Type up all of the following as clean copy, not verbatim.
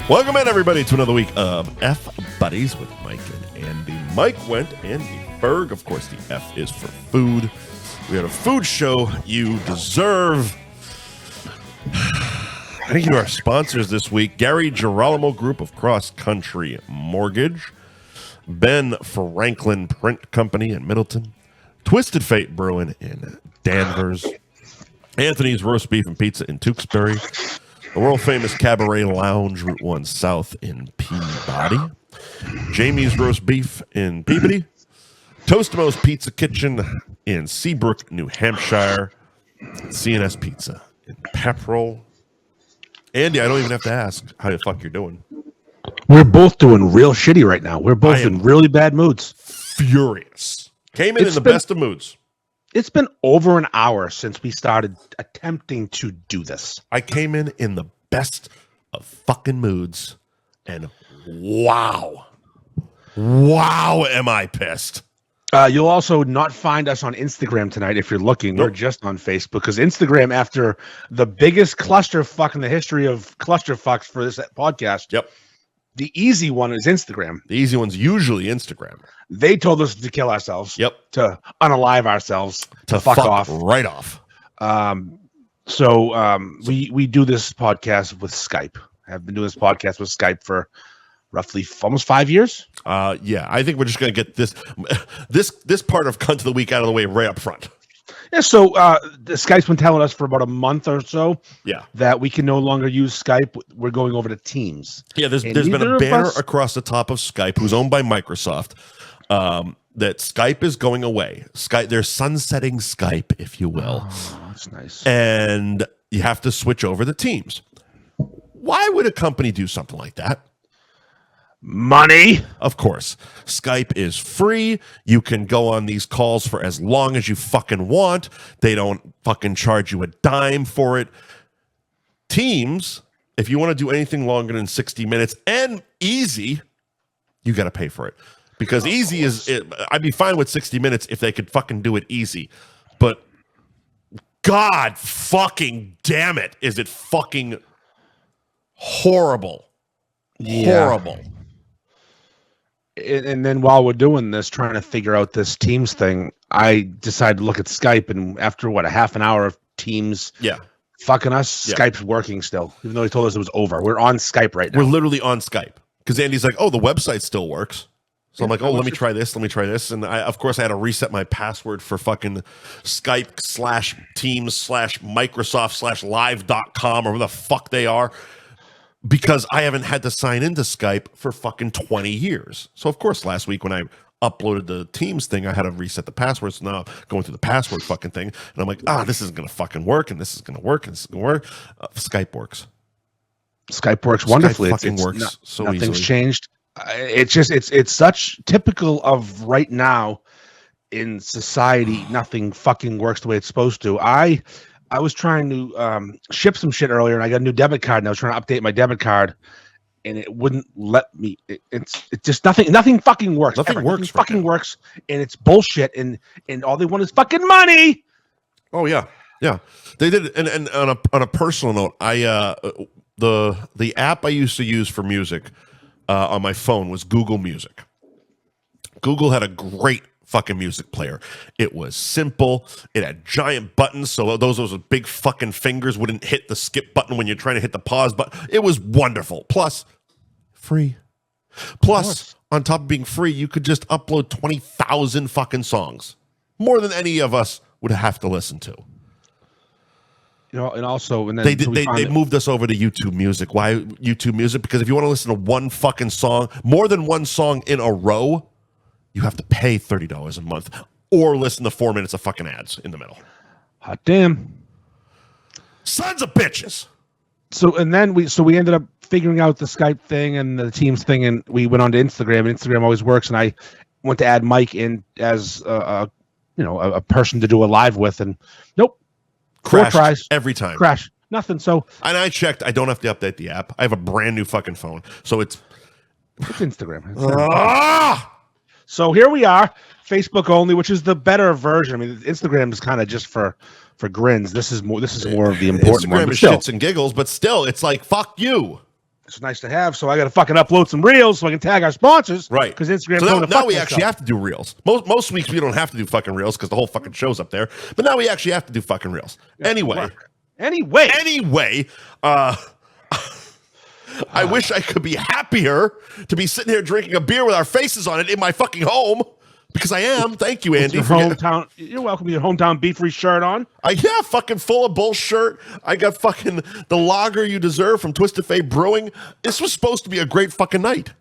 Welcome in, everybody, to another week of F Buddies with Mike and Andy. Mike went Andy Berg. Of course, the F is for food. We had a food show you deserve. Thank you to our sponsors this week. Gary Girolamo Group of Cross Country Mortgage. Ben Franklin Print Company in Middleton. Twisted Fate Brewing in Danvers. Anthony's Roast Beef and Pizza in Tewksbury. The world-famous Cabaret Lounge, Route 1 South in Peabody. Jamie's Roast Beef in Peabody. Tostimo's Pizza Kitchen in Seabrook, New Hampshire. CNS Pizza in Pepperell. Andy, I don't even have to ask how the fuck you're doing. We're both doing real shitty right now. We're both in really bad moods. Furious. Came in the best of moods. It's been over an hour since we started attempting to do this. I came in the best of fucking moods, and wow, am I pissed. You'll also not find us on Instagram tonight if you're looking. Nope. We're just on Facebook, because Instagram, after the biggest clusterfuck in the history of clusterfucks for this podcast, yep, the easy one is Instagram. The easy one's usually Instagram. They told us to kill ourselves. Yep. To unalive ourselves. To fuck off. Right off. We do this podcast with Skype. I've been doing this podcast with Skype for roughly almost 5 years. Yeah, I think we're just going to get this part of Cunt of the Week out of the way right up front. Yeah, so the Skype's been telling us for about a month or so that we can no longer use Skype. We're going over to Teams. Yeah, there's been a banner across the top of Skype, who's owned by Microsoft, that Skype is going away. They're sunsetting Skype, if you will. Oh, that's nice. And you have to switch over to Teams. Why would a company do something like that? Money. Of course. Skype is free. You can go on these calls for as long as you fucking want. They don't fucking charge you a dime for it. Teams, if you want to do anything longer than 60 minutes and easy, you got to pay for it. Because I'd be fine with 60 minutes if they could fucking do it easy. But God fucking damn it, is it fucking horrible. Yeah. Horrible. And then while we're doing this, trying to figure out this Teams thing, I decided to look at Skype, and after a half an hour of Teams fucking us, Skype's working still, even though he told us it was over. We're on Skype right now. We're literally on Skype. Because Andy's like, oh, the website still works. So I'm like, oh, let me try this. And of course I had to reset my password for fucking Skype /Teams/Microsoft/Live.com or whatever the fuck they are. Because I haven't had to sign into Skype for fucking 20 years. So, of course, last week when I uploaded the Teams thing, I had to reset the password. So now I'm going through the password fucking thing. And I'm like, this isn't going to fucking work. And this is going to work. And this is going to work. Skype works. Skype works wonderfully. Skype fucking works so easily. Nothing's changed. It's such typical of right now in society. Nothing fucking works the way it's supposed to. I was trying to ship some shit earlier, and I got a new debit card, and I was trying to update my debit card, and it wouldn't let me. It's just nothing. Nothing fucking works. Nothing fucking works, and it's bullshit. And all they want is fucking money. Oh yeah. They did. And on a personal note, the app I used to use for music on my phone was Google Music. Google had a great fucking music player. It was simple. It had giant buttons, so those with big fucking fingers wouldn't hit the skip button when you're trying to hit the pause button. It was wonderful. Plus, free. Plus, on top of being free, you could just upload 20,000 fucking songs. More than any of us would have to listen to. You know, and then they moved us over to YouTube Music. Why YouTube Music? Because if you want to listen to one fucking song, more than one song in a row, you have to pay $30 a month or listen to 4 minutes of fucking ads in the middle. Hot damn. Sons of bitches. So we ended up figuring out the Skype thing and the Teams thing, and we went on to Instagram, and Instagram always works, and I went to add Mike in as a person to do a live with, and nope. Crashed 4 tries. Every time. Crash. Nothing. So. And I checked. I don't have to update the app. I have a brand new fucking phone. So it's Instagram. So here we are. Facebook only, which is the better version. I mean, Instagram is kind of just for grins. This is more of the important Instagram one. Is shits and giggles, but still, it's like, fuck you. It's nice to have. So I got to fucking upload some reels so I can tag our sponsors. Right. Because Instagram. So now we actually have to do reels. Most weeks we don't have to do fucking reels because the whole fucking show's up there. But now we actually have to do fucking reels. Anyway. I wish I could be happier to be sitting here drinking a beer with our faces on it in my fucking home. Because I am. Thank you, Andy. Your hometown. You're welcome. Your hometown beef-free shirt on. Yeah, fucking full of bullshit. I got fucking the lager you deserve from Twisted Fate Brewing. This was supposed to be a great fucking night.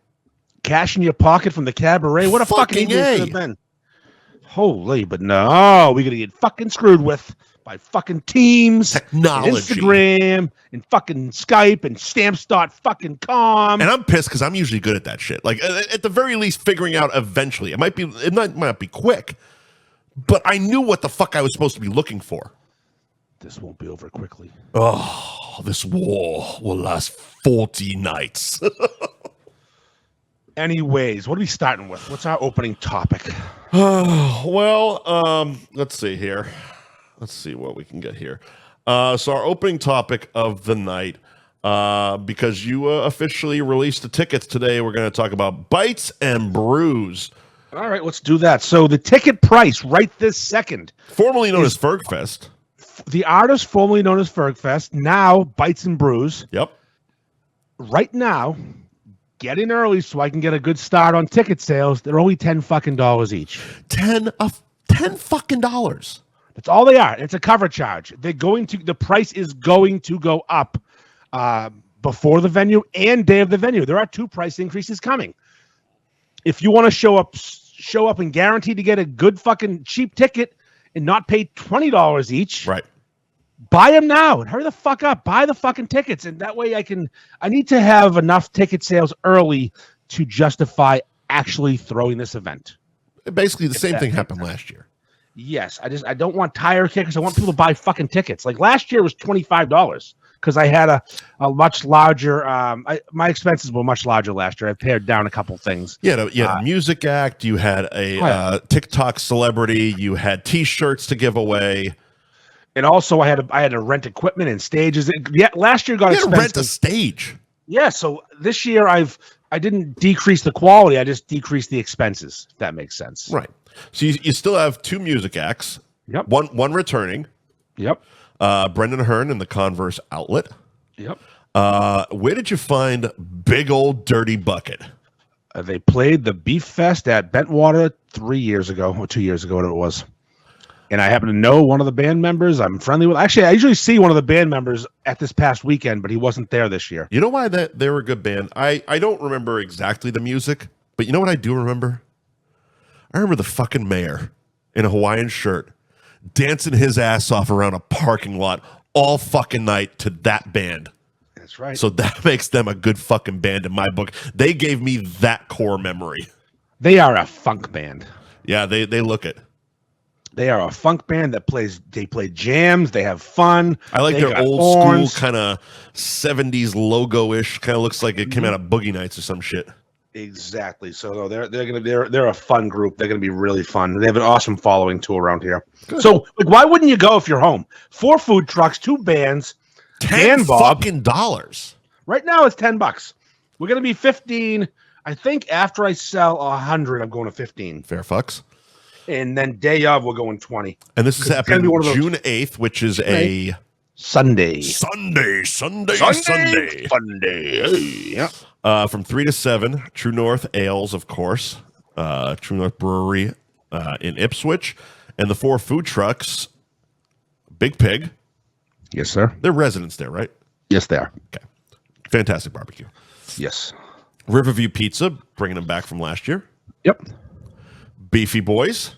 Cash in your pocket from the Cabaret. What a fucking evening it could have been. Holy, but no, we're gonna get fucking screwed with by fucking Teams, technology, and Instagram, and fucking Skype, and Stamps.com. And I'm pissed because I'm usually good at that shit. Like at the very least, figuring out eventually. It might not be quick, but I knew what the fuck I was supposed to be looking for. This won't be over quickly. Oh, this war will last 40 nights. Anyways, what are we starting with? What's our opening topic? Well, let's see here. Let's see what we can get here. So our opening topic of the night, because you officially released the tickets today, we're going to talk about Bites and Brews. All right, let's do that. So the ticket price right this second. Formerly known as Fergfest. The artist formerly known as Fergfest, now Bites and Brews. Yep. Right now, get in early so I can get a good start on ticket sales. They're only $10 fucking each. $10 fucking dollars. That's all they are. It's a cover charge. The price is going to go up before the venue and day of the venue. There are 2 price increases coming. If you want to show up and guarantee to get a good fucking cheap ticket and not pay $20 each, right? Buy them now and hurry the fuck up. Buy the fucking tickets, and that way I need to have enough ticket sales early to justify actually throwing this event. Basically, the same thing happened last year. Yes, I don't want tire kickers. I want people to buy fucking tickets. Like last year was $25 because I had a much larger. My expenses were much larger last year. I pared down a couple things. You had a music act. You had a TikTok celebrity. You had T-shirts to give away. And also, I had to rent equipment and stages. Last year got expensive. You had to rent a stage. Yeah, so this year I didn't decrease the quality. I just decreased the expenses. If that makes sense. Right. So you still have 2 music acts. Yep. One returning. Yep. Brendan Hearn in the Converse outlet. Yep. Where did you find Big Old Dirty Bucket? They played the Beef Fest at Bentwater 3 years ago, or 2 years ago, whatever it was. And I happen to know one of the band members. I'm friendly with. Actually, I usually see one of the band members at this past weekend, but he wasn't there this year. You know why they were a good band? I don't remember exactly the music, but you know what I do remember? I remember the fucking mayor in a Hawaiian shirt dancing his ass off around a parking lot all fucking night to that band. That's right. So that makes them a good fucking band in my book. They gave me that core memory. They are a funk band. Yeah, they look it. They are a funk band that they play jams. They have fun. I like their old school kind of 70s logo-ish. Kind of looks like it came out of Boogie Nights or some shit. Exactly. So no, they're a fun group. They're gonna be really fun. They have an awesome following too around here. Good. So like, why wouldn't you go if you're home? 4 food trucks, 2 bands, $10 fucking dollars. Right now it's $10. We're gonna be 15. I think after I sell 100, I'm going to 15. Fair fucks. And then day of, we're going 20. And this is happening June 8th, which is a Sunday. Sunday. Yeah. From 3 to 7, True North Ales, of course. True North Brewery in Ipswich. And the 4 food trucks, Big Pig. Yes, sir. They're residents there, right? Yes, they are. Okay. Fantastic barbecue. Yes. Riverview Pizza, bringing them back from last year. Yep. Beefy Boys.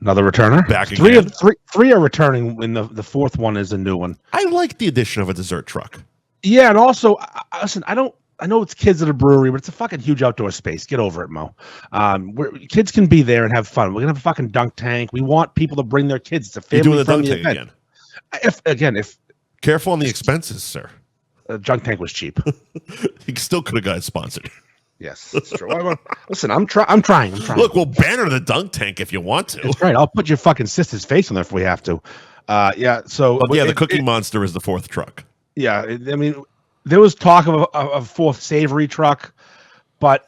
Another returner. Back again. Three are returning, and the 4th one is a new one. I like the addition of a dessert truck. Yeah, and also, listen, I know it's kids at a brewery, but it's a fucking huge outdoor space. Get over it, Mo. Kids can be there and have fun. We're going to have a fucking dunk tank. We want people to bring their kids. It's a family-friendly event. If Careful on the expenses, sir. Junk tank was cheap. He still could have got it sponsored. Yes, that's true. Listen, I'm trying. Look, we'll banner the dunk tank if you want to. That's right. I'll put your fucking sister's face on there if we have to. Yeah. So, the Cookie Monster is the 4th truck. Yeah, I mean, there was talk of a fourth savory truck, but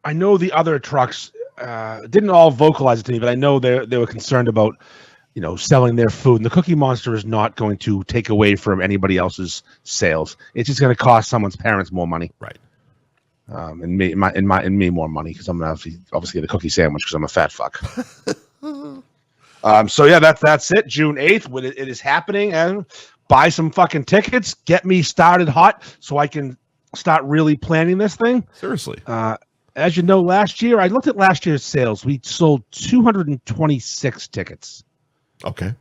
I know the other trucks didn't all vocalize it to me, but I know they were concerned about, selling their food. And the Cookie Monster is not going to take away from anybody else's sales. It's just going to cost someone's parents more money, Right? And me more money because I'm gonna obviously get a cookie sandwich because I'm a fat fuck. So yeah, that's it. June 8th, it is happening, and buy some fucking tickets. Get me started hot so I can start really planning this thing. Seriously. As you know, last year, I looked at last year's sales. We sold 226 tickets. Okay.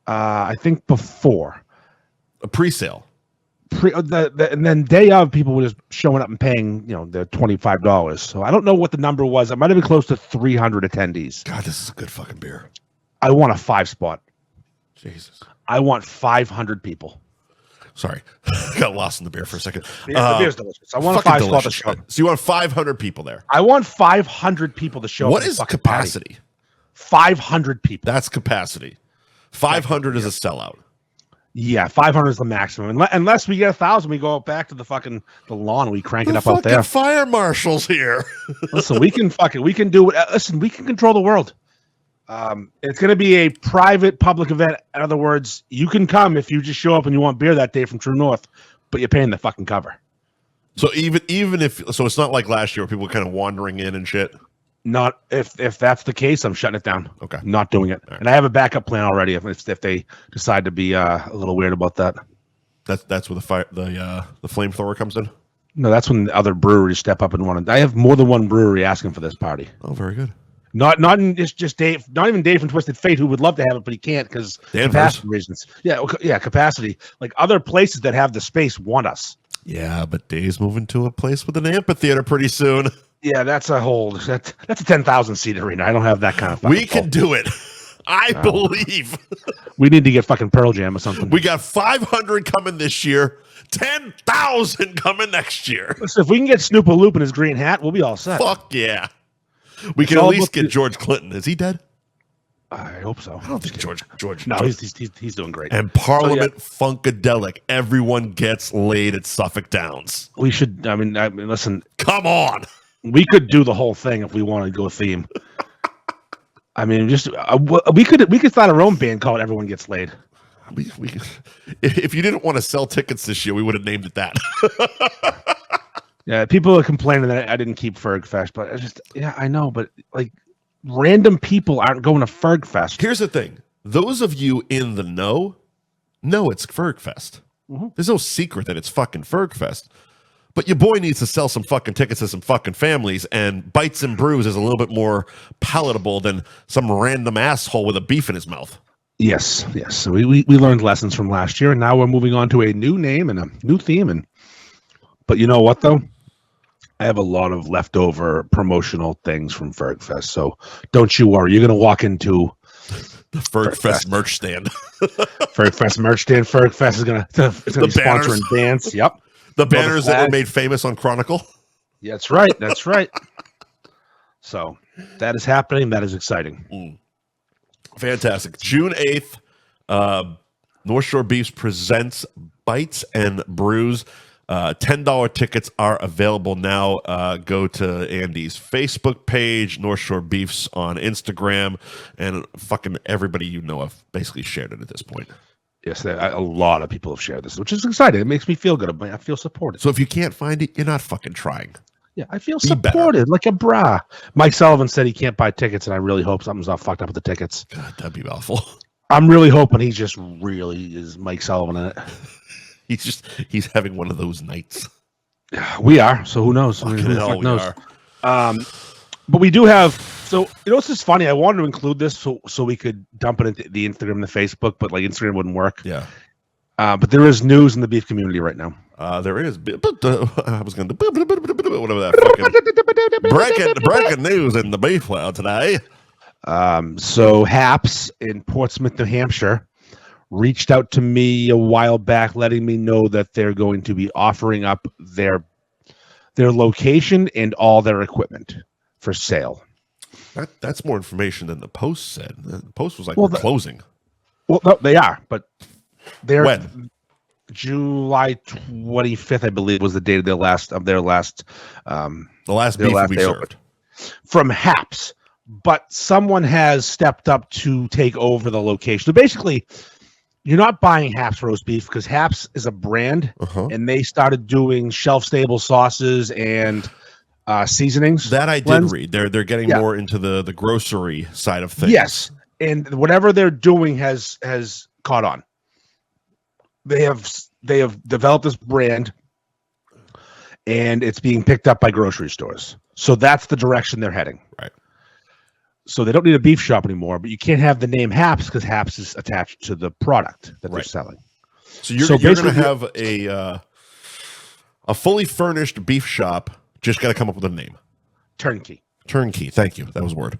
I think before. A pre-sale. And then day of, people were just showing up and paying, their $25. So I don't know what the number was. It might have been close to 300 attendees. God, this is a good fucking beer. I want a 5 spot. Jesus. I want 500 people. Sorry. Got lost in the beer for a second. The beer's delicious. I want a 5 spot to show up. So you want 500 people there? I want 500 people to show up. What is capacity? Party. 500 people. That's capacity. 500 is a sellout. Yeah, 500 is the maximum. Unless we get 1,000, we go back to the lawn and we crank it up out there. Fire marshals here. Listen, we can do it. Listen, we can control the world. It's going to be a private public event. In other words, you can come if you just show up and you want beer that day from True North, but you're paying the fucking cover. So even if it's not like last year where people were kind of wandering in and shit. Not if that's the case, I'm shutting it down. Okay, not doing it. Right. And I have a backup plan already if they decide to be a little weird about that. That's where the flamethrower comes in. No, that's when the other breweries step up and want. I have more than one brewery asking for this party. Oh, very good. Not just Dave, not even Dave from Twisted Fate, who would love to have it, but he can't because capacity reasons. Yeah, capacity. Like other places that have the space want us. Yeah, but Dave's moving to a place with an amphitheater pretty soon. Yeah, that's a 10,000 seat arena. I don't have that kind of. We can do it. I believe. We need to get fucking Pearl Jam or something. We got 500 coming this year. 10,000 coming next year. Listen, if we can get Snoop a Loop in his green hat, we'll be all set. Fuck yeah. We can at least get George Clinton. Is he dead? I hope so. I don't think George. No, he's doing great. And Parliament Funkadelic. Everyone gets laid at Suffolk Downs. We should. I mean, listen. Come on. We could do the whole thing if we wanted to go theme. I mean, just we could start our own band called Everyone Gets Laid. If you didn't want to sell tickets this year, we would have named it that. Yeah, people are complaining that I didn't keep Fergfest, but I know, but like random people aren't going to Fergfest. Here's the thing: those of you in the know it's Fergfest. Mm-hmm. There's no secret that it's fucking Fergfest. But your boy needs to sell some fucking tickets to some fucking families, and Bites and Brews is a little bit more palatable than some random asshole with a beef in his mouth. Yes. So we learned lessons from last year, and now we're moving on to a new name and a new theme. But you know what, though? I have a lot of leftover promotional things from Fergfest, so don't you worry. You're going to walk into the Fergfest merch stand. Fergfest merch stand. Fergfest is going to be sponsoring bands. Yep. The banners that were made famous on Chronicle. Yeah, that's right. So that is happening. That is exciting. Fantastic. June 8th, North Shore Beefs presents Bites and Brews. $10 tickets are available now. Go to Andy's Facebook page, North Shore Beefs on Instagram, and fucking everybody you know have basically shared it at this point. Yes, a lot of people have shared this, which is exciting. It makes me feel good. I feel supported. So if you can't find it, you're not fucking trying. Yeah, I feel supported like a bra. Mike Sullivan said he can't buy tickets, and I really hope something's all fucked up with the tickets. God, that'd be awful. I'm really hoping he just really is Mike Sullivan in it. He's having one of those nights. We are, so who knows? Who knows? But we do have. So this is funny. I wanted to include this so we could dump it into the Instagram and the Facebook, but like Instagram wouldn't work. Yeah. But there is news in the beef community right now. There is. I was going to whatever that fucking breaking news in the beef world today. So Haps in Portsmouth, New Hampshire, reached out to me a while back, letting me know that they're going to be offering up their location and all their equipment for sale. That's more information than the Post said. The Post was like, we're closing. Well, no, they are, but they're when? July 25th, I believe, was the date of their last the last their beef last we day served. from Haps. But someone has stepped up to take over the location. So basically, you're not buying Haps roast beef because Haps is a brand, and they started doing shelf-stable sauces and seasonings. That I did read. They're getting more into the grocery side of things. Yes, and whatever they're doing has caught on. They have developed this brand, and it's being picked up by grocery stores. So that's the direction they're heading. Right. So they don't need a beef shop anymore, but you can't have the name Haps because Haps is attached to the product that they're selling. So you're going to have a fully furnished beef shop. Just got to come up with a name. Turnkey. Turnkey. Thank you. That was a word.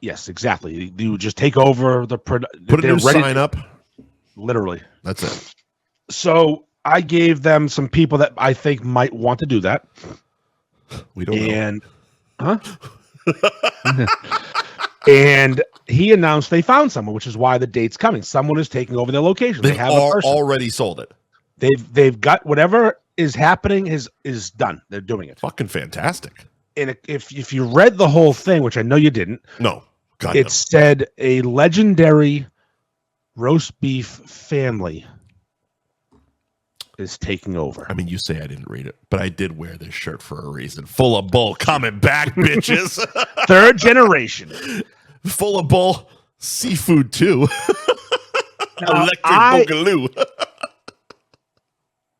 Yes, exactly. You just take over the put a new sign up. Literally. That's it. So I gave them some people that I think might want to do that. We don't know. And he announced they found someone, which is why the date's coming. Someone is taking over their location. They have already sold it. They've got whatever is happening is done. They're doing it. Fucking fantastic. And if you read the whole thing, which I know you didn't, no, it said a legendary roast beef family is taking over. I mean, you say I didn't read it, but I did wear this shirt for a reason. Full of bull coming back, bitches. Third generation. Full of bull seafood too. Electric boogaloo.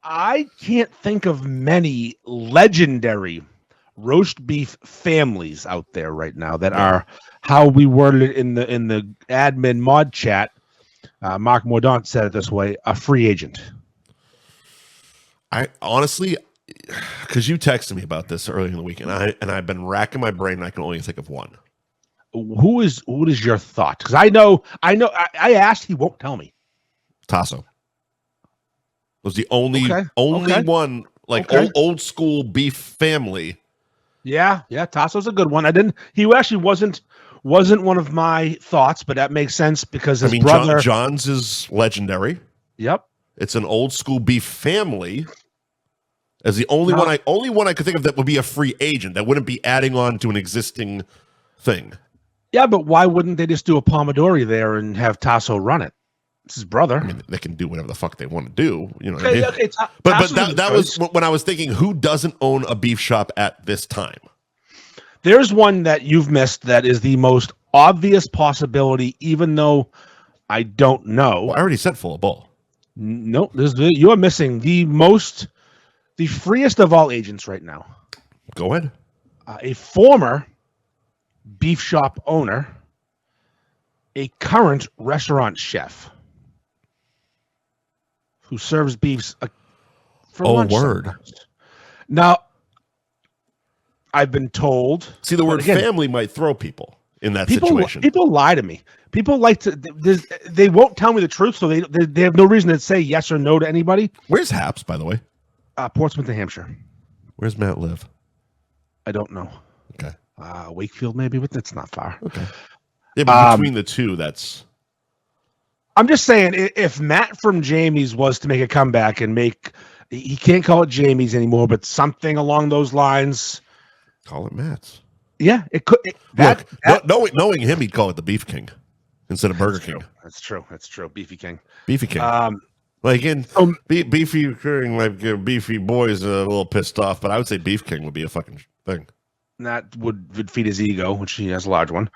I can't think of many legendary roast beef families out there right now that are how we worded it in the admin mod chat. Mark Mordaunt said it this way: a free agent. I honestly, because you texted me about this earlier in the week, and I've been racking my brain, and I can only think of one. Who is your thought? Because I know. I asked, he won't tell me. Tasso was the only one, like old school beef family. Yeah, Tasso's a good one. He actually wasn't one of my thoughts, but that makes sense because his brother John's is legendary. Yep, it's an old school beef family. As the only one I could think of that would be a free agent that wouldn't be adding on to an existing thing. Yeah, but why wouldn't they just do a Pomodori there and have Tasso run it? It's his brother. I mean, they can do whatever the fuck they want to do. You know. Okay, what I mean? But that was when I was thinking, who doesn't own a beef shop at this time? There's one that you've missed that is the most obvious possibility, even though I don't know. Well, I already said Full of Bull. No, you're missing the freest of all agents right now. Go ahead. A former beef shop owner, a current restaurant chef who serves beefs for lunch. Word. Sometimes. Now, I've been told. See, the word family might throw people in that situation. People lie to me. People like to. They won't tell me the truth, so they have no reason to say yes or no to anybody. Where's Haps, by the way? Portsmouth, New Hampshire. Where's Matt live? I don't know. Okay. Wakefield, maybe, but that's not far. Okay. Yeah, but between the two, that's. I'm just saying, if Matt from Jamie's was to make a comeback and he can't call it Jamie's anymore, but something along those lines. Call it Matt's. Yeah, it could. Knowing him, he'd call it the Beef King instead of Burger King. That's true. Beefy King. Beefy King. Beefy King, like Beefy Boy's a little pissed off, but I would say Beef King would be a fucking thing. That would feed his ego, which he has a large one.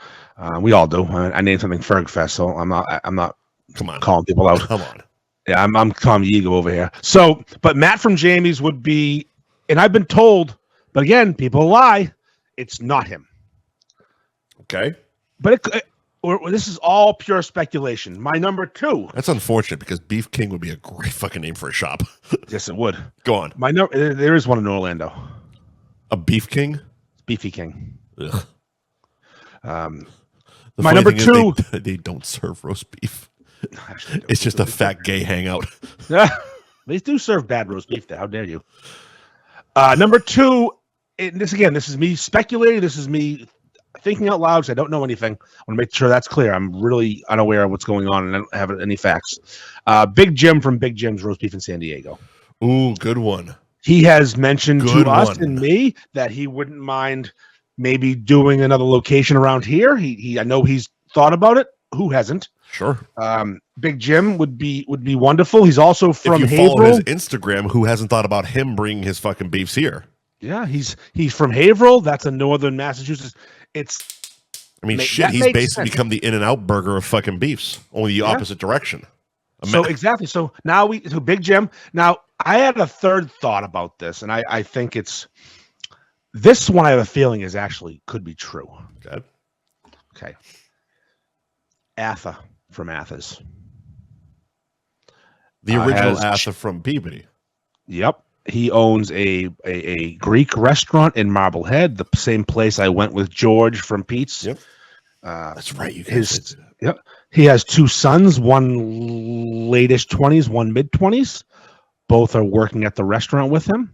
We all do. I named something Fergfest, so I'm not. Come on, calling people out. Come on. Yeah, I'm calling the ego over here. So, but Matt from Jamie's would be, and I've been told, but again, people lie. It's not him. Okay. But this is all pure speculation. My number 2. That's unfortunate because Beef King would be a great fucking name for a shop. Yes, it would. Go on. There is one in Orlando. A Beef King? Beefy King. Ugh. My number 2. They don't serve roast beef. It's just a fat gay hangout. They do serve bad roast beef there. How dare you? Number 2. This is me speculating. This is me thinking out loud because I don't know anything. I want to make sure that's clear. I'm really unaware of what's going on and I don't have any facts. Big Jim from Big Jim's Roast Beef in San Diego. Ooh, good one. He has mentioned to us and me that he wouldn't mind maybe doing another location around here. I know he's thought about it. Who hasn't? Sure. Big Jim would be wonderful. He's also from if you Haverhill. Follow his Instagram. Who hasn't thought about him bringing his fucking beefs here? Yeah, he's from Haverhill. That's in northern Massachusetts. He's basically become the In-N-Out burger of fucking beefs, only the opposite direction. So exactly. So now Big Jim. Now I had a third thought about this, and I think it's this one. I have a feeling is actually could be true. Okay. Atha from Athens. The original Atha from Peabody. Yep. He owns a Greek restaurant in Marblehead, the same place I went with George from Pete's. Yep. That's right. Yep. He has two sons, one late-ish 20s, one mid-20s. Both are working at the restaurant with him.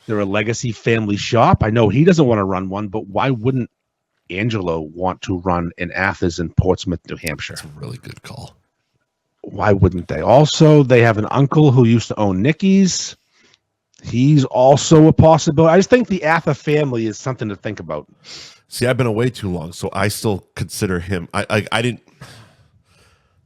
They're a legacy family shop. I know he doesn't want to run one, but why wouldn't Angelo want to run in Athens in Portsmouth, New Hampshire? That's a really good call. Why wouldn't they? Also, they have an uncle who used to own Nicky's. He's also a possibility. I just think the Atha family is something to think about. See, I've been away too long, so I still consider him. I didn't.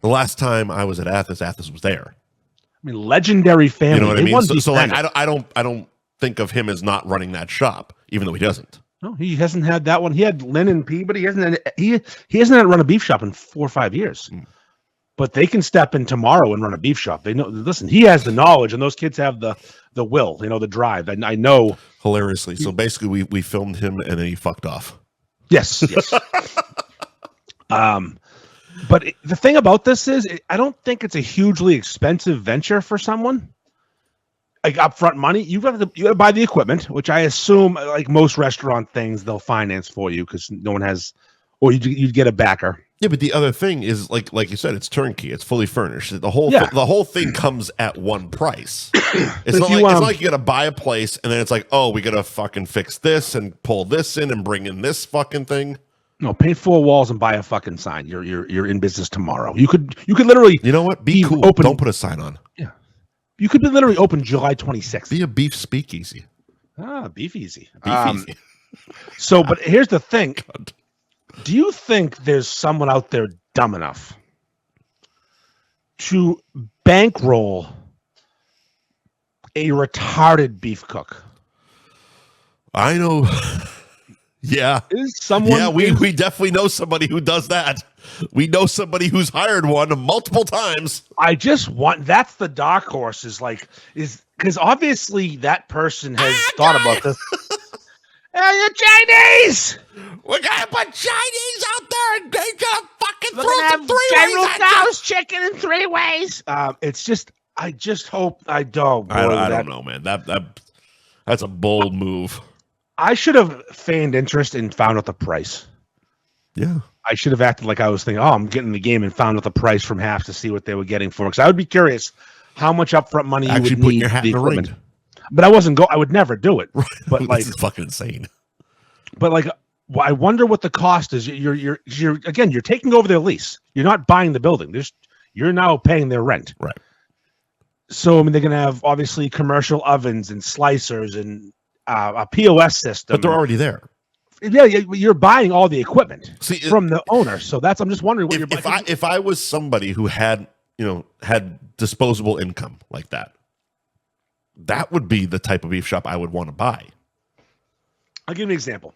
The last time I was at Athens was there. I mean, legendary family. You know what I mean? So like, I don't think of him as not running that shop, even though he doesn't. No, he hasn't had that one. He had Lynn and Peabody. He hasn't had run a beef shop in 4 or 5 years. But they can step in tomorrow and run a beef shop. They know. Listen, he has the knowledge, and those kids have the will. The drive. And I know. Hilariously, so basically, we filmed him, and then he fucked off. Yes. But the thing about this is, I don't think it's a hugely expensive venture for someone. Like upfront money, you got to buy the equipment, which I assume, like most restaurant things, they'll finance for you because no one has, or you get a backer. Yeah, but the other thing is, like you said, it's turnkey. It's fully furnished. The whole thing comes at one price. It's not like you got to buy a place and then it's like, oh, we got to fucking fix this and pull this in and bring in this fucking thing. No, paint 4 walls and buy a fucking sign. You're in business tomorrow. You could literally. You know what? Be cool. Don't put a sign on. Yeah, you could be literally open July 26th. Be a beef speakeasy. Beef easy. Easy. So, but here's the thing. God. Do you think there's someone out there dumb enough to bankroll a retarded beef cook? I know. Yeah. Is someone? Yeah, we definitely know somebody who does that. We know somebody who's hired one multiple times. I just want. That's the dark horse. Is because obviously that person has thought about this. Hey, you're Chinese! We're gonna put Chinese out there and they're gonna fucking throw some 3 ways. General Tso's chicken in 3 ways. It's just, I just hope I don't. I don't know, man. That's a bold move. I should have feigned interest and found out the price. Yeah. I should have acted like I was thinking, I'm getting the game and found out the price from half to see what they were getting for it. Because I would be curious how much upfront money you would need. Your hat in the ring. But I would never do it. But this is fucking insane. But I wonder what the cost is. You're taking over their lease. You're not buying the building. You're now paying their rent. Right. So I mean, they're gonna have obviously commercial ovens and slicers and a POS system. But they're already there. Yeah, you're buying all the equipment from the owner. So I'm just wondering what you're buying. If I was somebody who had disposable income like that. That would be the type of beef shop I would want to buy. I'll give you an example.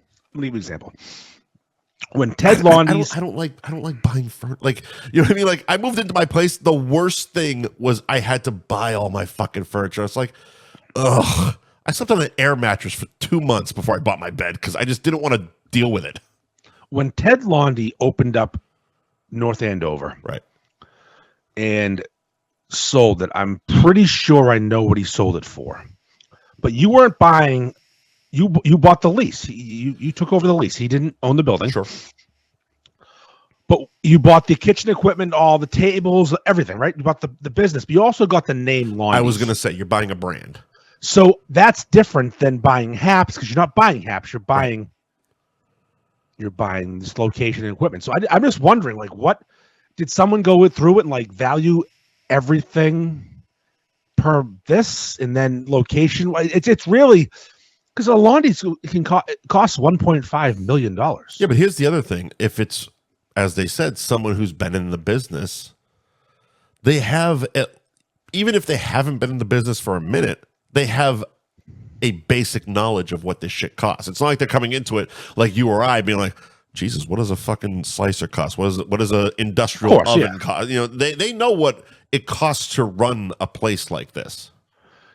When Ted Laundy's, I don't like buying furniture. Like, you know what I mean? Like, I moved into my place. The worst thing was I had to buy all my fucking furniture. It's like, ugh. I slept on an air mattress for 2 months before I bought my bed because I just didn't want to deal with it. When Ted Laundy opened up North Andover, right, and sold it, I'm pretty sure I know what he sold it for. But you weren't buying. You bought the lease. You took over the lease. He didn't own the building. Sure. But you bought the kitchen equipment, all the tables, everything, right? You bought the business, but you also got the name Laundy's. I was going to say, you're buying a brand. So that's different than buying Haps because you're not buying Haps. You're buying you're buying this location and equipment. So I'm just wondering, like, what did someone go through it and like value everything per this and then location? It's really because a laundry can cost $1.5 million. Yeah, but here's the other thing: if it's, as they said, someone who's been in the business, they have, even if they haven't been in the business for a minute, they have a basic knowledge of what this shit costs. It's not like they're coming into it like you or I being like, Jesus, what does a fucking slicer cost? What does an industrial oven cost? You know, they know what it costs to run a place like this.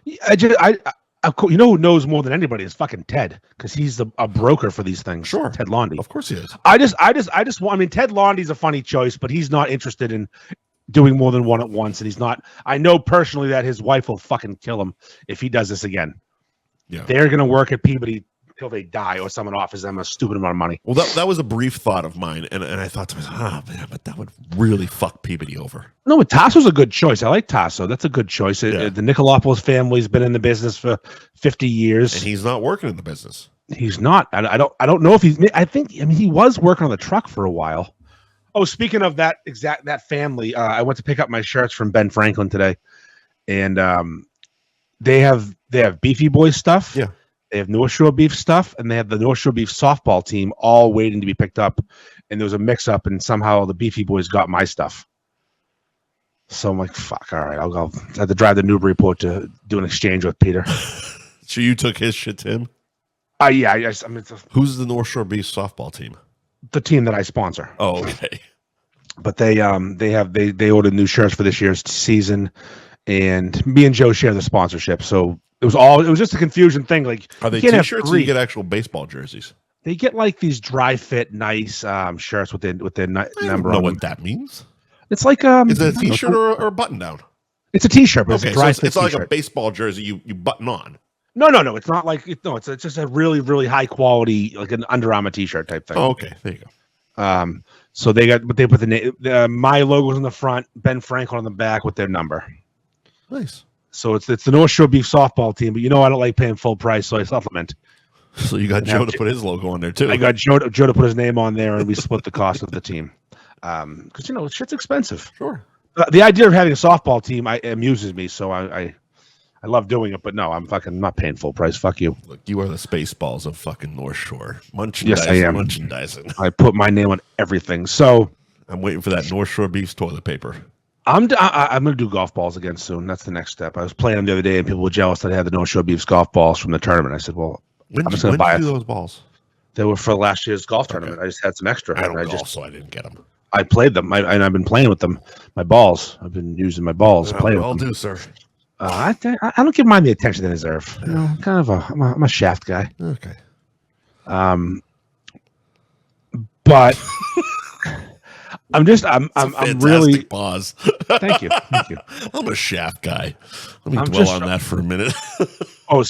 You know who knows more than anybody is fucking Ted, because he's a broker for these things. Sure, Ted Laundy. Of course he is. I mean, Ted Laundy's a funny choice, but he's not interested in doing more than one at once, and he's not. I know personally that his wife will fucking kill him if he does this again. Yeah, they're gonna work at Peabody till they die, or someone offers them a stupid amount of money. Well, that was a brief thought of mine, and I thought to myself, man, but that would really fuck Peabody over. No, but Tasso's a good choice. I like Tasso. That's a good choice. The Nicolopoulos family's been in the business for 50 years, and he's not working in the business. He's not. I don't know if he's. I mean, he was working on the truck for a while. Oh, speaking of that family, I went to pick up my shirts from Ben Franklin today, and they have Beefy Boys stuff. Yeah. They have North Shore Beef stuff, and they have the North Shore Beef softball team all waiting to be picked up. And there was a mix-up, and somehow the Beefy Boys got my stuff. So I'm like, fuck, all right, I'll have to drive to Newburyport to do an exchange with Peter. So you took his shit to him? Yeah. I mean, who's the North Shore Beef softball team? The team that I sponsor. Oh, okay. But they ordered new shirts for this year's season, and me and Joe share the sponsorship. So it was just a confusion thing. Like, are they t-shirts or you get actual baseball jerseys? They get like these dry fit, nice shirts with their number. I don't know what that means. It's like is it a t-shirt or a button down? It's a t-shirt, but okay, it's a dry so fit it's like t-shirt. a baseball jersey you button on. No. It's not like it's just a really, really high quality, like an Under Armour t-shirt type thing. Oh, okay. There you go. So they put the name, my logo's on the front, Ben Franklin on the back with their number. Nice. So it's the North Shore Beef softball team, but I don't like paying full price, so I supplement. So you got Joe to put his logo on there too. I got Joe to put his name on there, and we split the cost of the team. Because shit's expensive. Sure. The idea of having a softball team amuses me, so I love doing it. But no, I'm not paying full price. Fuck you. Look, you are the Spaceballs of fucking North Shore. Yes, I am. Merchandising. I put my name on everything. So I'm waiting for that North Shore Beef's toilet paper. I'm going to do golf balls again soon. That's the next step. I was playing them the other day, and people were jealous that I had the North Shore Beef's golf balls from the tournament. I said, well, when I'm just going to buy did you do those balls? They were for last year's golf tournament. I just had some extra. I don't golf, so I didn't get them. I played them, and I've been playing with them. My balls. I've been using my balls. Playing I'll with them. do, sir. I don't give mine the attention they deserve. Kind of I'm a shaft guy. Okay. But I'm really pause. Thank you. I'm a shaft guy. Let me dwell on that for a minute. Oh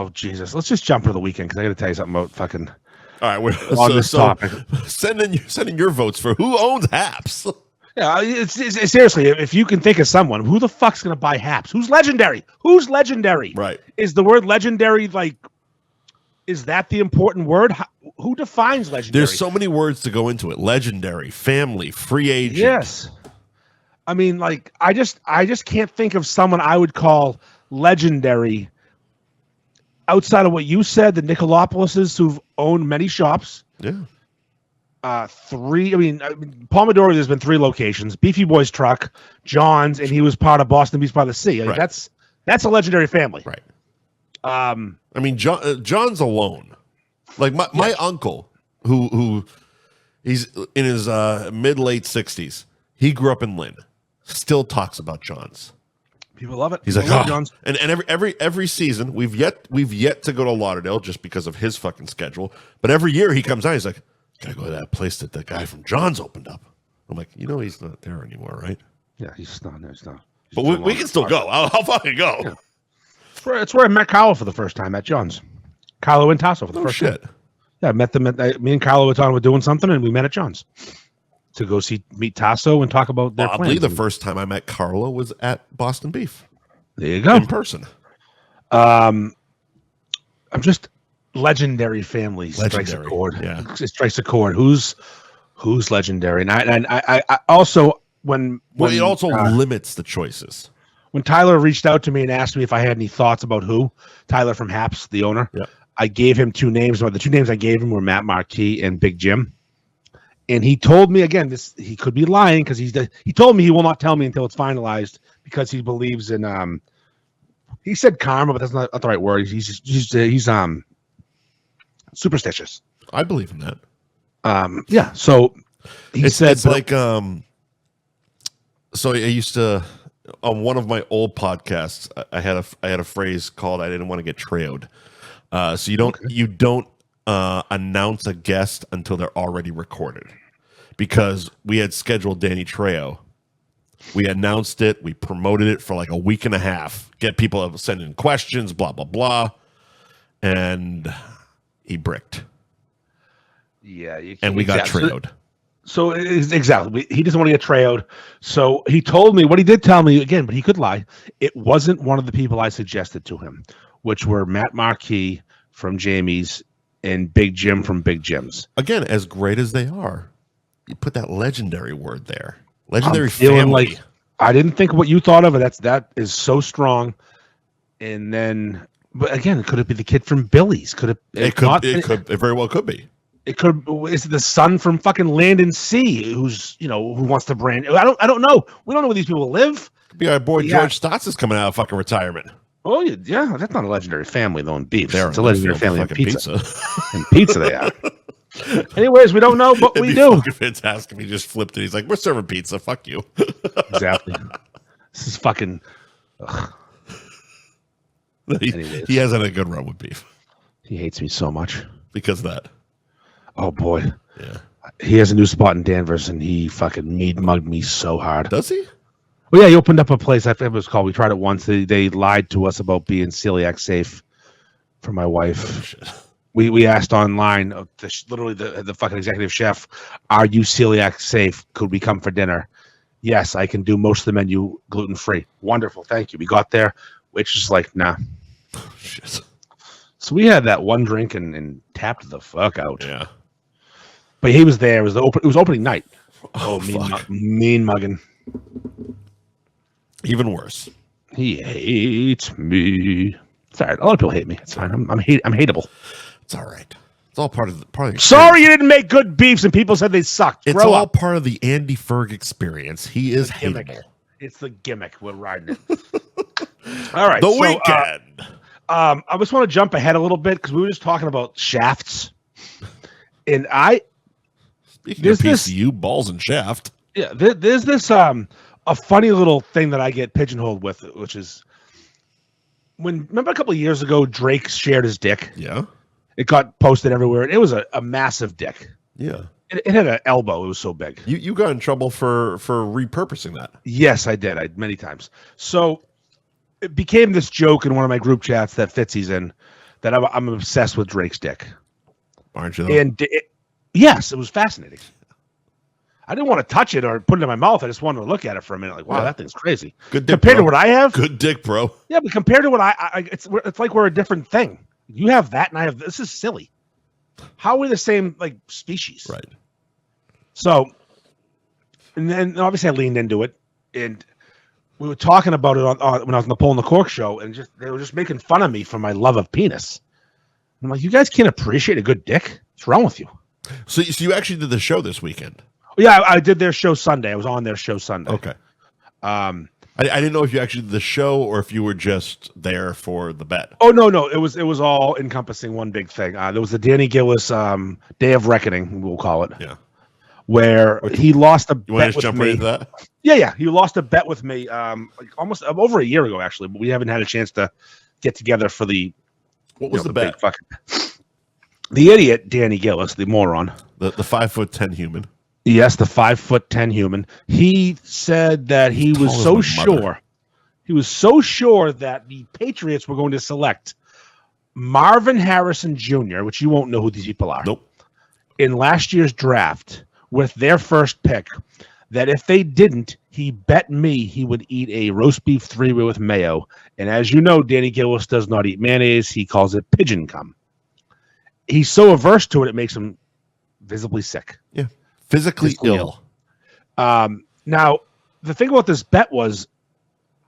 Jesus! Let's just jump to the weekend, because I got to tell you something about fucking. All right, we're on this topic. Send in your votes for who owns Haps. Yeah, it's seriously, if you can think of someone, who the fuck's gonna buy Haps? Who's legendary? Right. Is the word legendary, like, is that the important word? Who defines legendary? There's so many words to go into it. Legendary, family, free agent. Yes. I mean, like, I just can't think of someone I would call legendary outside of what you said, the Nicolopoulos, who've owned many shops. Yeah. Pomodoro, there's been 3 locations: Beefy Boys Truck, John's, and he was part of Boston Beefs by the Sea. Right. That's a legendary family. Right. John's alone. Like my uncle, who he's in his mid-late 60s. He grew up in Lynn. Still talks about John's. People love it. He's like, John's. And every season we've yet to go to Lauderdale just because of his fucking schedule. But every year he comes out, he's like, gotta go to that place that the guy from John's opened up. I'm like, he's not there anymore, right? Yeah, he's not. But we can still go. I'll fucking go. Yeah. It's where I met Carlo for the first time at John's. Carlo and Tasso for the first time. Yeah, I met them me and Carlo were doing something, and we met at John's to go meet Tasso and talk about their plans. I believe the first time I met Carlo was at Boston Beef. There you go. In person. I'm just legendary family strikes a chord. Yeah. It strikes a chord. Who's legendary? And I also when it also limits the choices. When Tyler reached out to me and asked me if I had any thoughts about Tyler from Haps, the owner, I gave him 2 names. The 2 names I gave him were Matt Marquis and Big Jim. And he told me, again, he could be lying because he told me he will not tell me until it's finalized because he believes in he said karma, but that's not the right word. He's superstitious. I believe in that. Yeah. So he said it's like so I used to on one of my old podcasts, I had a phrase called "I didn't want to get trailed." So you don't announce a guest until they're already recorded, because we had scheduled Danny Trejo. We announced it, we promoted it for like a week and a half, get people to send in questions, blah blah blah, and he bricked. Yeah, and we got trailed. So exactly, he doesn't want to get trailed. So he told me what he did tell me again, but he could lie. It wasn't one of the people I suggested to him, which were Matt Marquis from Jamie's and Big Jim from Big Jim's. Again, as great as they are, you put that legendary word there. Legendary family. Like, I didn't think what you thought of it. That is so strong. And then, but again, could it be the kid from Billy's? Could it? It very well could be. It could. Is it the son from fucking Land and Sea who wants to brand? I don't know. We don't know where these people live. Could be our boy George Stotts is coming out of fucking retirement. Oh yeah, that's not a legendary family though in beef. It's a legendary family in pizza. In pizza. Pizza they are. Anyways, we don't know, but we do. Fantastic if he just flipped it. He's like, "We're serving pizza. Fuck you." Exactly. This is fucking. He hasn't a good run with beef. He hates me so much because of that. Oh boy. Yeah. He has a new spot in Danvers, and he fucking meat mugged me so hard. Does he? Well, yeah, he opened up a place. I forget what it was called. We tried it once. They lied to us about being celiac safe for my wife. Oh, shit. We asked online, literally the fucking executive chef, "Are you celiac safe? Could we come for dinner?" Yes, I can do most of the menu gluten free. Wonderful, thank you. We got there, which is like, nah. Oh, shit. So we had that one drink and tapped the fuck out. Yeah. But he was there. It was opening night. Oh, mean mugging. Even worse. He hates me. It's all right. A lot of people hate me. It's fine. I'm hateable. It's all right. It's all part of the Sorry you didn't make good beefs and people said they sucked. It's all part of the Andy Ferg experience. He is hateable. It's the gimmick. We're riding it. All right. The weekend. I just want to jump ahead a little bit because we were just talking about shafts. And Speaking of PCU, balls and shaft. Yeah, there's this a funny little thing that I get pigeonholed with, which is remember a couple of years ago, Drake shared his dick. Yeah. It got posted everywhere. And it was a massive dick. Yeah. It had an elbow. It was so big. You got in trouble for repurposing that. Yes, I did. Many times. So it became this joke in one of my group chats that Fitzy's in that I'm obsessed with Drake's dick. Aren't you though? And yes, it was fascinating. I didn't want to touch it or put it in my mouth. I just wanted to look at it for a minute. Like, wow, that thing's crazy. Good dick, compared bro. to what I have. Good dick, bro. Yeah, but compared to what it's like we're a different thing. You have that, and I have this. Is silly. How are we the same like species? Right. So, and then obviously I leaned into it, and we were talking about it on when I was on the Pole in the Cork show, and they were just making fun of me for my love of penis. I'm like, you guys can't appreciate a good dick. What's wrong with you? So you actually did the show this weekend? Yeah, I did their show Sunday. I was on their show Sunday. Okay. I didn't know if you actually did the show or if you were just there for the bet. Oh no, it was all encompassing one big thing. There was the Danny Gillis Day of Reckoning, we'll call it. Yeah. Where he lost a bet with me. You want to jump right into that? Yeah. He lost a bet with me like almost over a year ago, actually, but we haven't had a chance to get together for the. What was the bet? The idiot, Danny Gillis, the moron. The 5'10" human. Yes, the 5'10" human. He said that he was so sure. He was so sure that the Patriots were going to select Marvin Harrison Jr., which you won't know who these people are. Nope. In last year's draft with their first pick, that if they didn't, he bet me he would eat a roast beef three-way with mayo. And as you know, Danny Gillis does not eat mayonnaise. He calls it pigeon cum. he's so averse to it, it makes him visibly sick. Yeah. Physically ill. Now, the thing about this bet was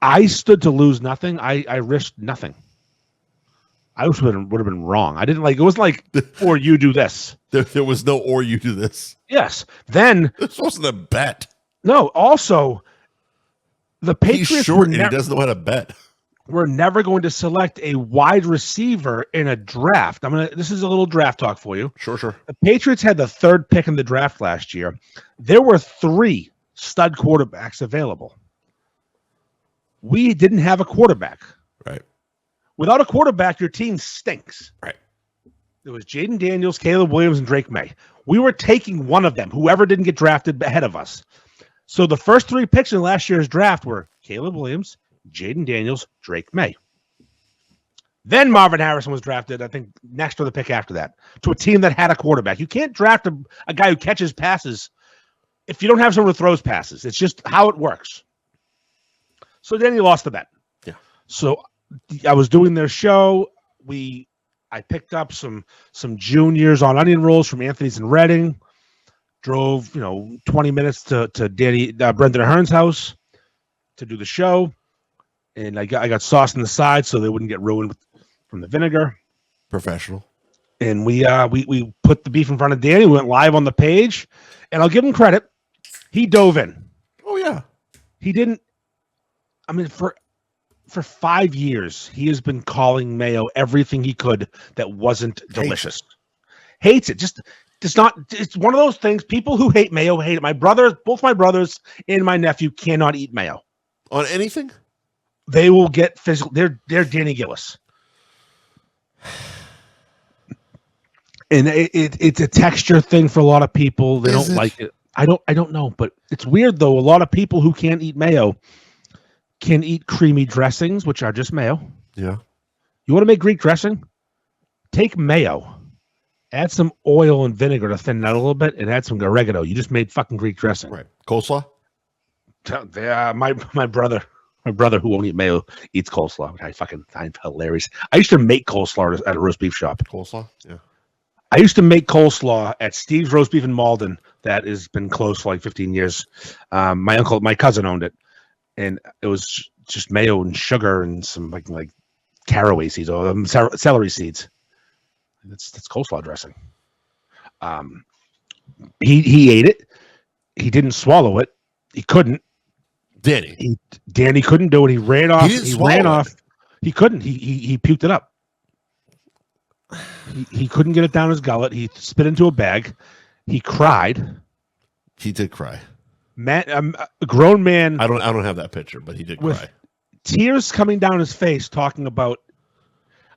I stood to lose nothing. I risked nothing. I would have been wrong. I didn't like, it wasn't like, or you do this. There was no, or you do this. Yes. Then. This wasn't a bet. No, also, the Patriots. He's short and he doesn't know how to bet. We're never going to select a wide receiver in a draft. This is a little draft talk for you. Sure. The Patriots had the 3rd pick in the draft last year. There were 3 stud quarterbacks available. We didn't have a quarterback. Right. Without a quarterback, your team stinks. Right. It was Jaden Daniels, Caleb Williams, and Drake May. We were taking one of them, whoever didn't get drafted ahead of us. So the first 3 picks in last year's draft were Caleb Williams, Jaden Daniels, Drake May. Then Marvin Harrison was drafted, I think, next or the pick after that, to a team that had a quarterback. You can't draft a guy who catches passes if you don't have someone who throws passes. It's just how it works. So then he lost the bet. Yeah. So I was doing their show. I picked up some juniors on onion rolls from Anthony's in Reading. Drove 20 minutes to Brendan Ahern's house to do the show, and I got sauce on the side so they wouldn't get ruined from the vinegar. Professional. And we put the beef in front of Danny. We went live on the page, and I'll give him credit. He dove in. Oh yeah. He didn't. I mean, for 5 years, he has been calling mayo everything he could that wasn't delicious. Hates it. It's one of those things. People who hate mayo hate it. Both my brothers and my nephew cannot eat mayo. On anything? They will get physical. They're Danny Gillis. And it's a texture thing for a lot of people. They don't like it. I don't know, but it's weird though. A lot of people who can't eat mayo can eat creamy dressings, which are just mayo. Yeah. You want to make Greek dressing? Take mayo, add some oil and vinegar to thin it out a little bit, and add some oregano. You just made fucking Greek dressing. Right. Coleslaw? My brother who won't eat mayo eats coleslaw. I find hilarious. I used to make coleslaw at a roast beef shop. Coleslaw? Yeah. I used to make coleslaw at Steve's Roast Beef in Malden. That has been closed for like 15 years. My cousin owned it, and it was just mayo and sugar and some like caraway seeds or celery seeds. That's coleslaw dressing. He ate it. He didn't swallow it. He couldn't. Danny couldn't do it. He ran off. He ran off. He couldn't. He puked it up. He couldn't get it down his gullet. He spit into a bag. He cried. He did cry. Man, a grown man. I don't have that picture, but he did cry. Tears coming down his face, talking about,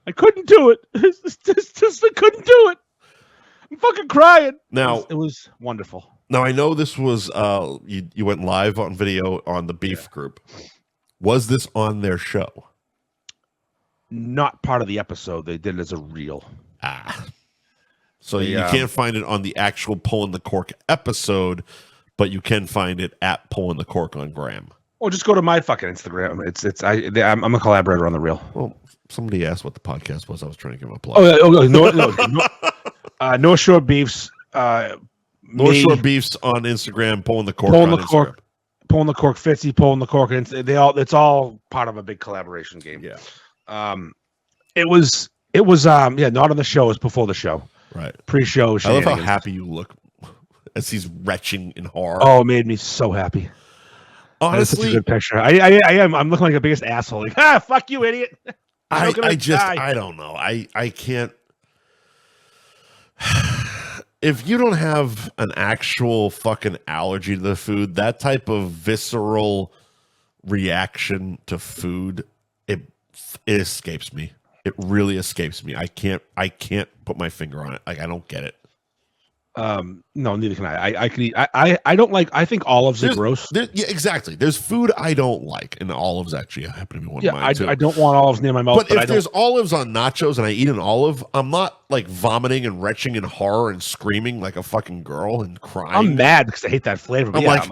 I couldn't do it. Just I couldn't do it. I'm fucking crying. Now it was wonderful. Now I know this was you went live on video on the beef group. Was this on their show? Not part of the episode. They did it as a reel. So you can't find it on the actual Pulling the Cork episode, but you can find it at Pulling the Cork on Gram. Or just go to my fucking Instagram. I'm a collaborator on the reel. Well, somebody asked what the podcast was. I was trying to give him a plug. No, North Shore Beefs. North Shore Beefs on Instagram. Pulling the Cork. Pulling the Cork. Pulling the Cork. Fitzy. Pulling the Cork. And it's all part of a big collaboration game. Yeah. It was not on the show. It was before the show. Right. Pre-show. I love how happy you look as he's retching in horror. Oh, it made me so happy. Honestly, such a good picture. I am. I'm looking like the biggest asshole. Like, fuck you, idiot. I don't know. I can't. If you don't have an actual fucking allergy to the food, that type of visceral reaction to food, it escapes me. It really escapes me. I can't put my finger on it. Like, I don't get it. No, neither can I. I can eat. I don't like. I think olives are gross. Yeah, exactly. There's food I don't like, and olives actually happen to be one of mine too. I don't want olives near my mouth. But if there's olives on nachos and I eat an olive, I'm not like vomiting and retching in horror and screaming like a fucking girl and crying. I'm mad because I hate that flavor. I'm like,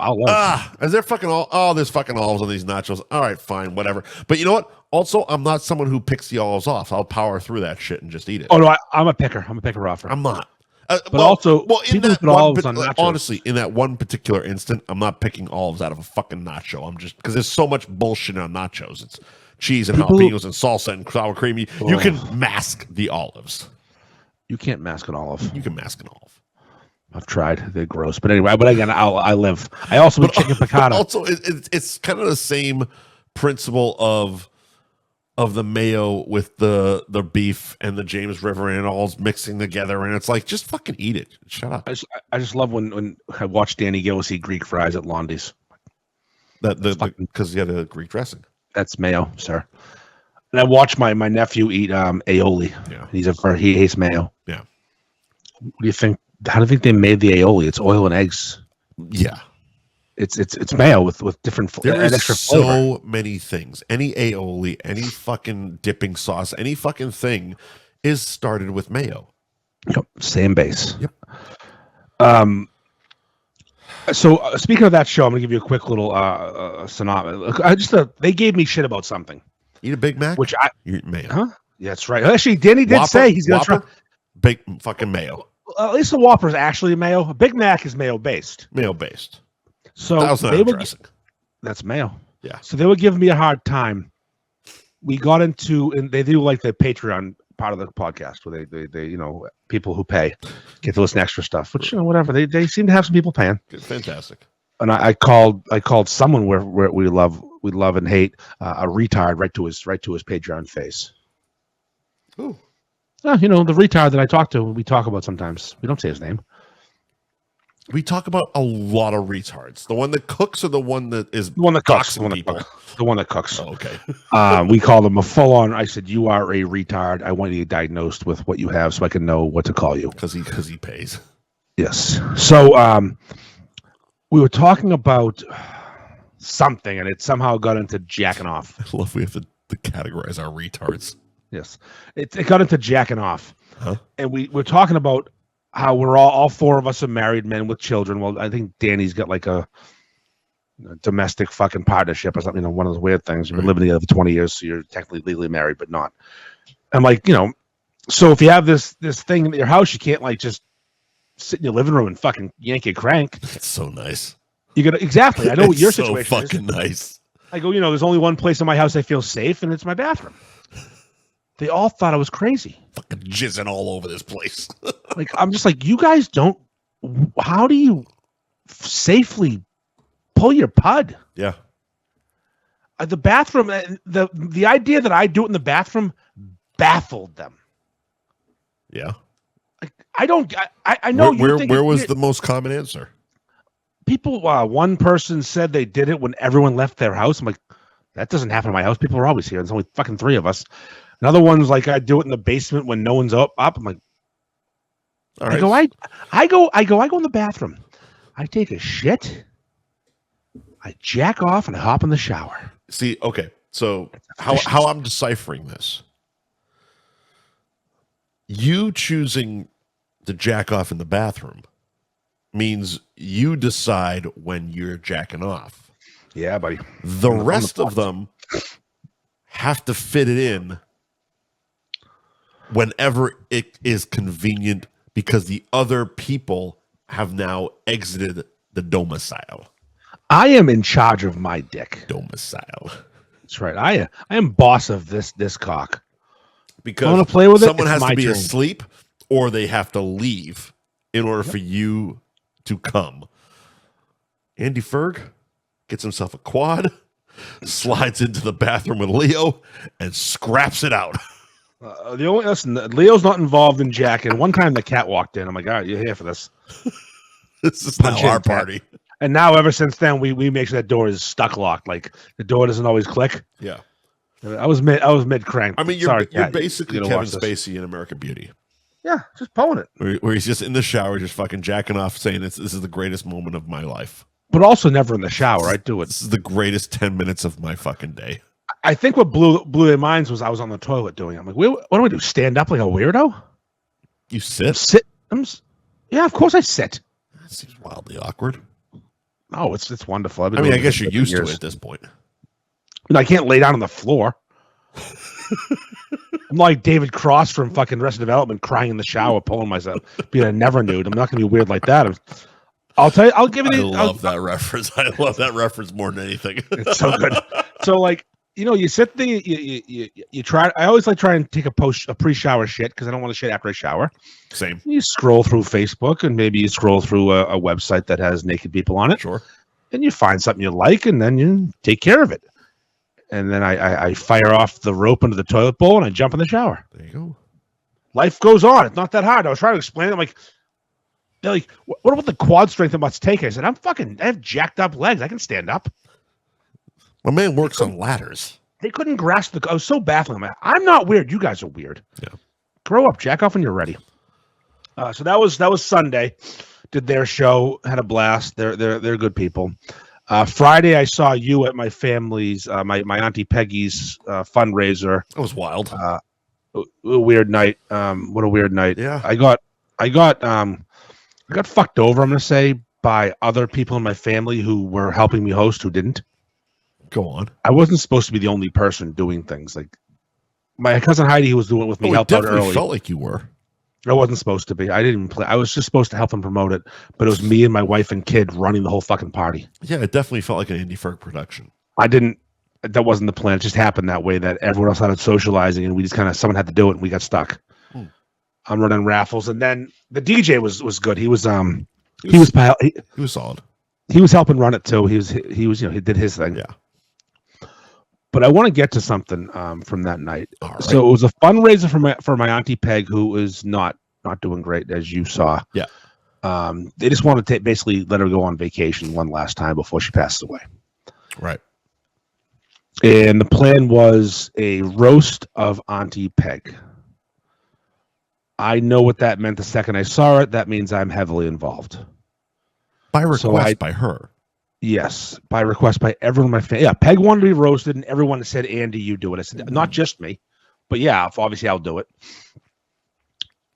is there fucking there's fucking olives on these nachos. All right, fine, whatever. But you know what? Also, I'm not someone who picks the olives off. I'll power through that shit and just eat it. Oh no, I'm a picker. I'm a picker offer. I'm not. In that olives on nachos. Honestly, in that one particular instant, I'm not picking olives out of a fucking nacho. I'm just because there's so much bullshit on nachos. It's cheese and jalapenos and salsa and sour cream. You can mask the olives. You can't mask an olive. You can mask an olive. I've tried. They're gross. But anyway, again, I live. I also eat chicken piccata. Also, it's kind of the same principle of the mayo with the beef and the James River, and it all's mixing together, and it's like, just fucking eat it. Shut up. I just love when I watch Danny Gillis eat Greek fries at Londy's. Because he had a Greek dressing. That's mayo, sir. And I watch my nephew eat aioli. Yeah, he hates mayo. Yeah. What do you think? How do you think they made the aioli? It's oil and eggs. Yeah. It's mayo with different there extra is so flavor. many things. Any aioli, any fucking dipping sauce, any fucking thing is started with mayo. Yep, same base. Yep. So speaking of that show, I'm gonna give you a quick little synopsis. They gave me shit about something. Eat a Big Mac, which you eat mayo. Huh? Yeah, that's right. Actually, Danny did say he's gonna try big fucking mayo. At least the Whopper is actually mayo. A Big Mac is mayo based. Mayo based. So that's mayo. Yeah. So they were giving me a hard time. We got into, and they do like the Patreon part of the podcast where they people who pay get to listen to extra stuff, which whatever. They seem to have some people paying. Fantastic. And I called someone where we love and hate a retard right to his Patreon face. Who? The retard that I talk to. We talk about sometimes. We don't say his name. We talk about a lot of retards. The one that cooks or the one that is the one that cooks. The one that cooks. Oh, okay. We call them a full-on. I said, "You are a retard. I want you diagnosed with what you have, so I can know what to call you." Because he pays. Yes. So we were talking about something, and it somehow got into jacking off. I love we have to categorize our retards. Yes, it got into jacking off, huh? And we're talking about how we're all four of us are married men with children. Well, I think Danny's got like a domestic fucking partnership or something. One of those weird things. You've been living together for 20 years, so you're technically legally married, but not. I'm like, so if you have this thing in your house, you can't like just sit in your living room and fucking yank your crank. That's so nice. You gotta exactly. I know what your situation so fucking nice. I go, there's only one place in my house I feel safe, and it's my bathroom. They all thought I was crazy. Fucking jizzing all over this place. Like, I'm just like, you guys don't. How do you safely pull your pud? Yeah. The bathroom, the idea that I do it in the bathroom baffled them. Yeah. Like, I don't. I know where was the most common answer? People. One person said they did it when everyone left their house. I'm like, that doesn't happen in my house. People are always here. There's only fucking three of us. Another one's like, I do it in the basement when no one's up. I'm like, all right. I go in the bathroom. I take a shit. I jack off and I hop in the shower. See, okay. So how I'm deciphering this. You choosing to jack off in the bathroom means you decide when you're jacking off. Yeah, buddy. The rest of them have to fit it in whenever it is convenient because the other people have now exited the domicile. I am in charge of my dick. Domicile. That's right. I am boss of this cock. Because I want to play with someone has to be turn. asleep or they have to leave in order for you to come. Andy Ferg gets himself a quad, slides into the bathroom with Leo, and scraps it out. Leo's not involved in jacking. One time the cat walked in. I'm like, all right, you're here for this. This is now our party. And now, ever since then, we make sure that door is stuck locked. Like the door doesn't always click. Yeah, I was mid crank. I mean, you're basically Kevin Spacey in American Beauty. Yeah, just pulling it. Where he's just in the shower, just fucking jacking off, saying this is the greatest moment of my life. But also never in the shower. I do it. This is the greatest 10 minutes of my fucking day. I think what blew their minds was I was on the toilet doing it. I'm like, what do I do? Stand up like a weirdo? You sit? Yeah, of course I sit. That seems wildly awkward. Oh, it's wonderful. I mean, I guess you're used to it at this point. I can't lay down on the floor. I'm like David Cross from fucking Arrested Development, crying in the shower, pulling myself, being a never nude. I'm not going to be weird like that. I'll tell you. I'll give it. I love that reference. I love that reference more than anything. It's so good. So like, you sit there, you try. I always like try and take a pre-shower shit because I don't want to shit after I shower. Same. You scroll through Facebook and maybe you scroll through a website that has naked people on it. Sure. And you find something you like, and then you take care of it. And then I fire off the rope into the toilet bowl and I jump in the shower. There you go. Life goes on. It's not that hard. I was trying to explain it. I'm like, they're like, what about the quad strength it must take? I said, I have jacked up legs. I can stand up. My man works on ladders. They couldn't grasp I was so baffling. I'm not weird. You guys are weird. Yeah. Grow up. Jack off when you're ready. So that was Sunday. Did their show. Had a blast. They're good people. Friday, I saw you at my family's, my Auntie Peggy's fundraiser. That was wild. A weird night. What a weird night. Yeah. I got fucked over, I'm gonna say, by other people in my family who were helping me host who didn't. Go on. I wasn't supposed to be the only person doing things. Like my cousin Heidi, who was doing it with me, helped out early. Felt like you were. I wasn't supposed to be. I didn't even play. I was just supposed to help him promote it, but it was me and my wife and kid running the whole fucking party. Yeah, it definitely felt like an Indie Ferg production. That wasn't the plan. It just happened that way, that everyone else started socializing and we just someone had to do it and we got stuck. I'm running raffles, and then the DJ was good. He was solid. He was helping run it too. He did his thing. Yeah. But I want to get to something from that night. Right. So it was a fundraiser for my Auntie Peg, who is not doing great, as you saw. Yeah. They just wanted to basically let her go on vacation one last time before she passes away. Right. And the plan was a roast of Auntie Peg. I know what that meant the second I saw it. That means I'm heavily involved. By request by her. Yes, by request by everyone in my family. Yeah, Peg wanted to be roasted, and everyone said, Andy, you do it. I said, not just me, but yeah, obviously I'll do it.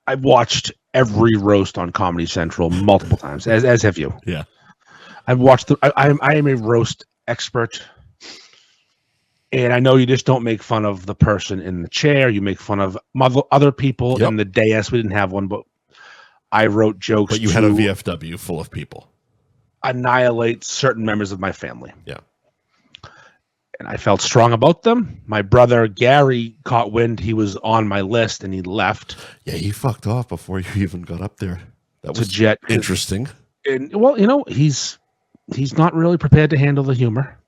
I've watched every roast on Comedy Central multiple times, as have you. Yeah. I've watched I am a roast expert. And I know you just don't make fun of the person in the chair. You make fun of other people in the dais. We didn't have one, but I wrote jokes. But you had a VFW full of people. Annihilate certain members of my family. Yeah. And I felt strong about them. My brother, Gary, caught wind he was on my list and he left. Yeah, he fucked off before you even got up there. That was Jet. Interesting. And, well, he's not really prepared to handle the humor.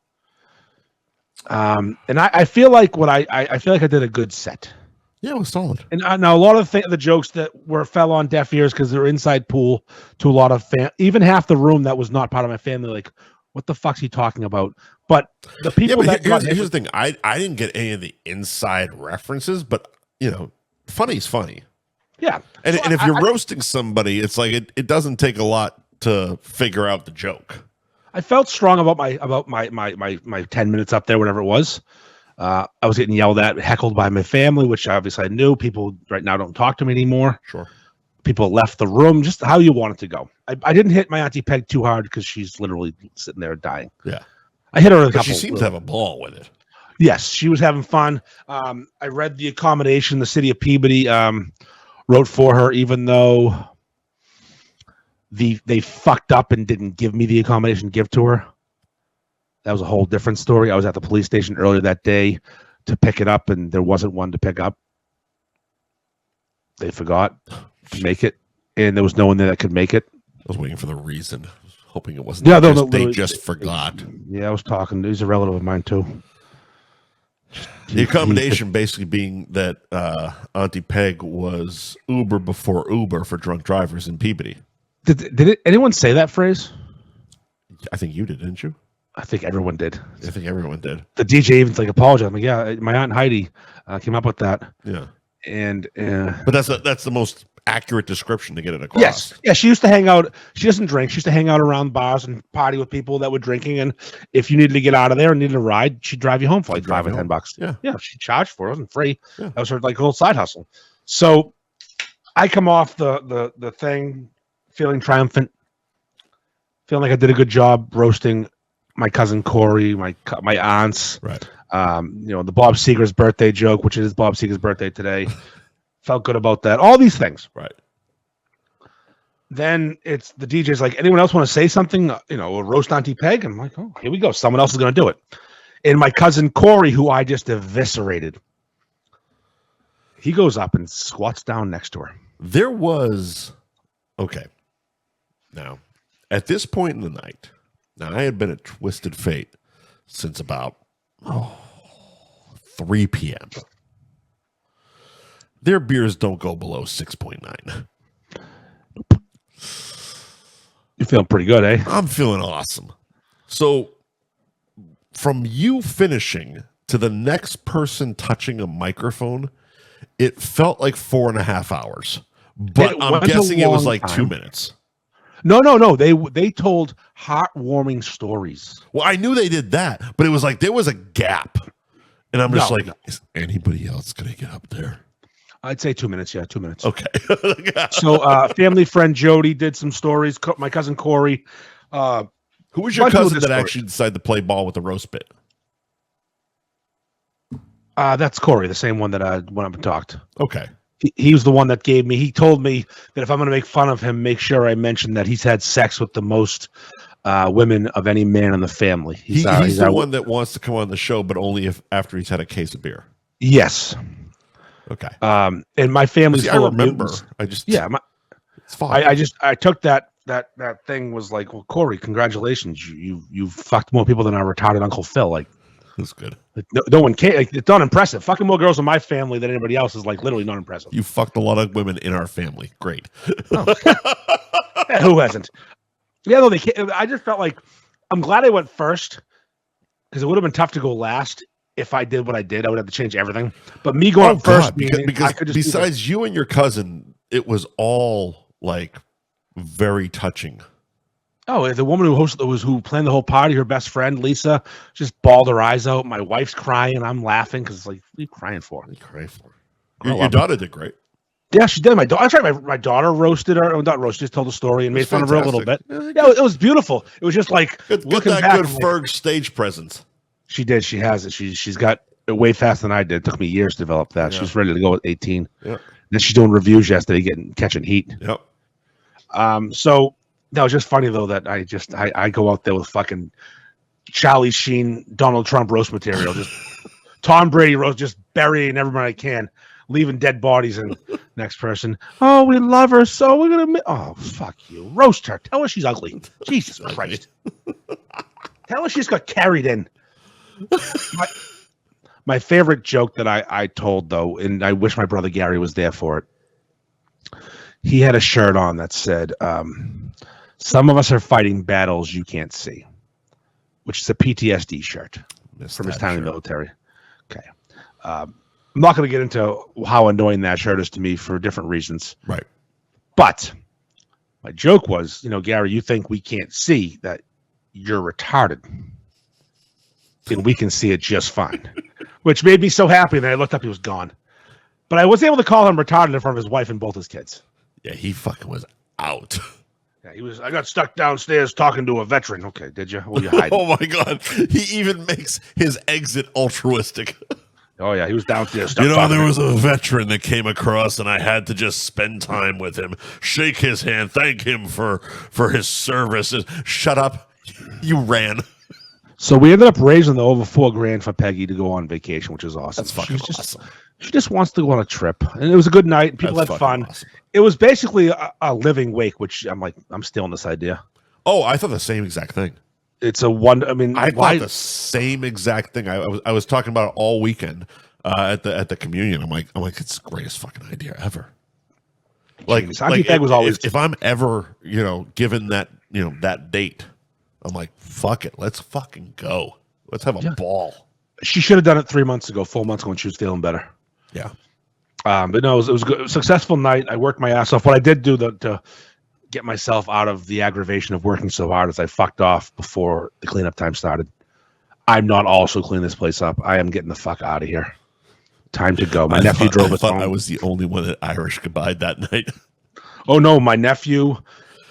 And I feel like I feel like I did a good set. Yeah, it was solid. And now a lot of the jokes that fell on deaf ears because they're inside pool to a lot of even half the room that was not part of my family. Like, what the fuck's he talking about? But the people here's the thing. I didn't get any of the inside references, but funny's funny. Yeah. And if you're roasting somebody, it's like it doesn't take a lot to figure out the joke. I felt strong about my 10 minutes up there, whatever it was. I was getting yelled at, heckled by my family, which obviously I knew. People right now don't talk to me anymore. Sure. People left the room, just how you want it to go. I didn't hit my Auntie Peg too hard because she's literally sitting there dying. Yeah. I hit her a couple. She seems to have a ball with it. Yes, she was having fun. I read the accommodation the city of Peabody wrote for her, even though they fucked up and didn't give me the accommodation give to her. That was a whole different story. I was at the police station earlier that day to pick it up, and there wasn't one to pick up. They forgot to make it, and there was no one there that could make it. I was waiting for the reason. I was hoping it wasn't they just forgot. Yeah, I was talking. He's a relative of mine, too. The accommodation basically being that Auntie Peg was Uber before Uber for drunk drivers in Peabody. Did anyone say that phrase? I think you did, didn't you? I think everyone did. I think everyone did. The DJ even apologized. I'm like, yeah, my Aunt Heidi came up with that. Yeah. And but that's the most accurate description to get it across. Yes. Yeah, she used to hang out. She doesn't drink. She used to hang out around bars and party with people that were drinking. And if you needed to get out of there and needed a ride, she'd drive you home for like $5 or $10. Yeah. Yeah. She charged for it. It wasn't free. Yeah. That was her like little side hustle. So I come off the thing feeling triumphant, feeling like I did a good job roasting my cousin Corey, my aunts. Right. The Bob Seger's birthday joke, which is Bob Seger's birthday today. Felt good about that. All these things. Right. Then it's the DJ's like, anyone else want to say something? A roast Auntie Peg? I'm like, oh, here we go. Someone else is going to do it. And my cousin Corey, who I just eviscerated, he goes up and squats down next to her. There was, okay. Now, at this point in the night, I had been at Twisted Fate since about 3 p.m. Their beers don't go below 6.9. You're feeling pretty good, eh? I'm feeling awesome. So from you finishing to the next person touching a microphone, it felt like 4.5 hours. But I'm guessing it was like 2 minutes. No. They told heartwarming stories. Well, I knew they did that, but it was like there was a gap. And I'm just is anybody else going to get up there? I'd say 2 minutes. Yeah, 2 minutes. Okay. So family friend Jody did some stories. My cousin Corey. Who was your cousin that actually decided to play ball with the roast bit? That's Corey, the same one that I went up and talked. Okay. He was the one that he told me that if I'm going to make fun of him, make sure I mention that he's had sex with the most women of any man in the family. He's the one that wants to come on the show, but only after he's had a case of beer. Yes. Okay. And my family's I remember. It's fine. I took that thing was like, well, Corey, congratulations. You fucked more people than our retarded Uncle Phil. Like, that's good. No one cares. Like, it's not impressive. Fucking more girls in my family than anybody else is like literally not impressive. You fucked a lot of women in our family. Great. Oh. Yeah, who hasn't? Yeah, no, they can't. I just felt like I'm glad I went first because it would have been tough to go last. If I did what I did, I would have to change everything. But me going up first, because besides you and your cousin, it was all like very touching. Oh, the woman who planned the whole party, her best friend Lisa, just bawled her eyes out. My wife's crying. I'm laughing because it's like, what are you crying for? What are you crying for? Your daughter did great. Yeah, she did. My daughter roasted her. Not roasted, just told the story and made fun of her a little bit. Yeah, it was beautiful. It was just like looking back. Good Ferg stage presence. She did. She has it. She's got it way faster than I did. It took me years to develop that. Yeah. She's ready to go at 18. Yeah. Then she's doing reviews yesterday, catching heat. Yep. So that was just funny though that I go out there with fucking Charlie Sheen, Donald Trump roast material, just Tom Brady roast, just burying everybody I can, leaving dead bodies. And next person, oh, we love her, so we're gonna. Oh, fuck you, roast her. Tell her she's ugly. Jesus Christ. Tell her she's got carried in. My favorite joke that I told though, and I wish my brother Gary was there for it. He had a shirt on that said, "Some of us are fighting battles you can't see," which is a PTSD shirt from his time in the military. Okay, I'm not going to get into how annoying that shirt is to me for different reasons. Right, but my joke was, Gary, you think we can't see that you're retarded. And we can see it just fine, which made me so happy that I looked up, he was gone. But I was able to call him retarded in front of his wife and both his kids. Yeah, he fucking was out. Yeah, he was. I got stuck downstairs talking to a veteran. Okay, did you? Well, you hiding. Oh my God, he even makes his exit altruistic. Oh yeah, he was downstairs. There was a veteran that came across, and I had to just spend time with him, shake his hand, thank him for his services. Shut up, you ran. So we ended up raising over $4,000 for Peggy to go on vacation, which is awesome. That's fucking awesome. She just wants to go on a trip, and it was a good night. People had fun. Awesome. It was basically a living wake, which I'm stealing this idea. Oh, I thought the same exact thing. It's a wonder. I mean, I thought the same exact thing. I was talking about it all weekend at the communion. I'm like, it's the greatest fucking idea ever. Like was always. If I'm ever given that that date, I'm like, fuck it, let's fucking go. Let's have a ball. She should have done it 3 months ago, 4 months ago, when she was feeling better. Yeah. But no, it was a good, successful night. I worked my ass off. What I did do to get myself out of the aggravation of working so hard is I fucked off before the cleanup time started. I'm not also cleaning this place up. I am getting the fuck out of here. Time to go. My nephew drove us home. I was the only one at Irish Goodbye that night. Oh no, my nephew.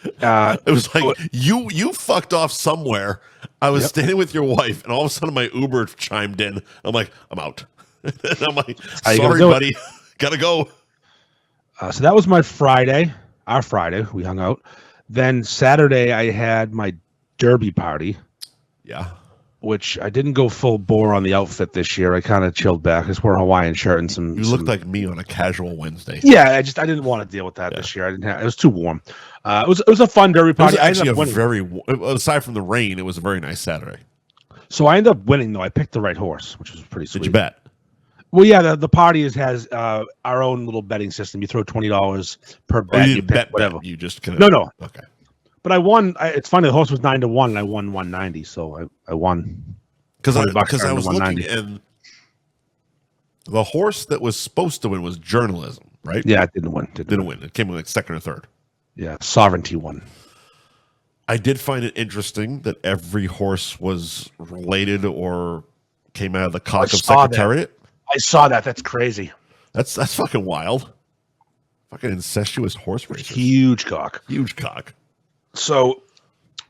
It was like you fucked off somewhere. I was standing with your wife, and all of a sudden my Uber chimed in. I'm like, I'm out. And I'm like, sorry, buddy, gotta go. So that was my Friday. Our Friday, we hung out. Then Saturday, I had my derby party. Yeah. Which I didn't go full bore on the outfit this year. I kind of chilled back. I just wore a Hawaiian shirt and some. You looked like me on a casual Wednesday. Yeah, I didn't want to deal with that this year. It was too warm. It was a fun derby party. It was actually aside from the rain, it was a very nice Saturday. So I ended up winning though. I picked the right horse, which was pretty sweet. Did you bet? Well, yeah, the party has our own little betting system. You throw $20 per bet. You pick bet whatever. You just kind of no. Okay. But I won. It's funny. The horse was 9-1, and I won 190. So I won. Because I was looking, and the horse that was supposed to win was Journalism, right? Yeah, it didn't win. Didn't win. It came in like second or third. Yeah, Sovereignty won. I did find it interesting that every horse was related or came out of the cock of Secretariat. I saw that. That's crazy. That's fucking wild. Fucking incestuous horse racers. Huge cock. Huge cock. So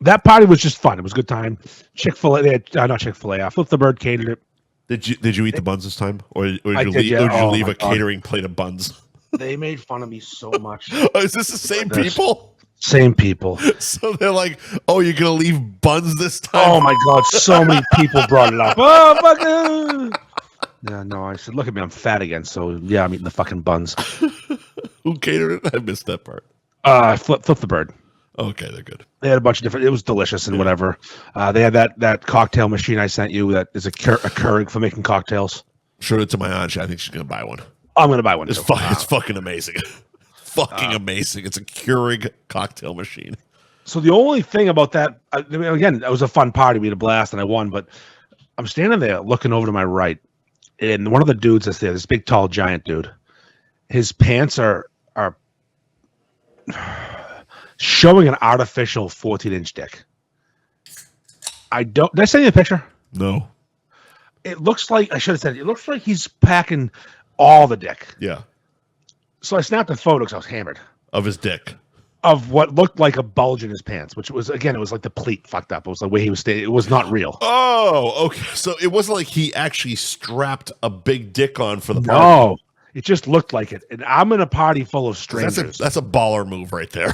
that party was just fun. It was a good time. Chick-fil-A, not Chick-fil-A. Flip the Bird catered it. Did you eat the buns this time, or did you leave a catering plate of buns? They made fun of me so much. Oh, is this the same people? Same people. So they're like, "Oh, you're gonna leave buns this time?" Oh my god, so many people brought it up. Oh fucking. Yeah, no, I said, look at me, I'm fat again. So yeah, I'm eating the fucking buns. Who catered it? I missed that part. Flip the Bird. Okay, they're good. They had a bunch of different. It was delicious and whatever. They had that cocktail machine I sent you that is a Keurig for making cocktails. Showed it to my aunt. I think she's gonna buy one. I'm gonna buy one. It's fucking amazing. Fucking amazing. It's a Keurig cocktail machine. So the only thing about that, again, that was a fun party. We had a blast and I won. But I'm standing there looking over to my right, and one of the dudes that's there, this big, tall, giant dude, his pants are showing an artificial 14-inch dick. Did I send you a picture? No. It looks like, I should have said, it looks like he's packing all the dick. Yeah. So I snapped a photo because I was hammered. Of his dick. Of what looked like a bulge in his pants, which was, again, it was like the pleat fucked up. It was the way he was staying. It was not real. Oh, okay. So it wasn't like he actually strapped a big dick on for the party. No, it just looked like it. And I'm in a party full of strangers. That's a baller move right there.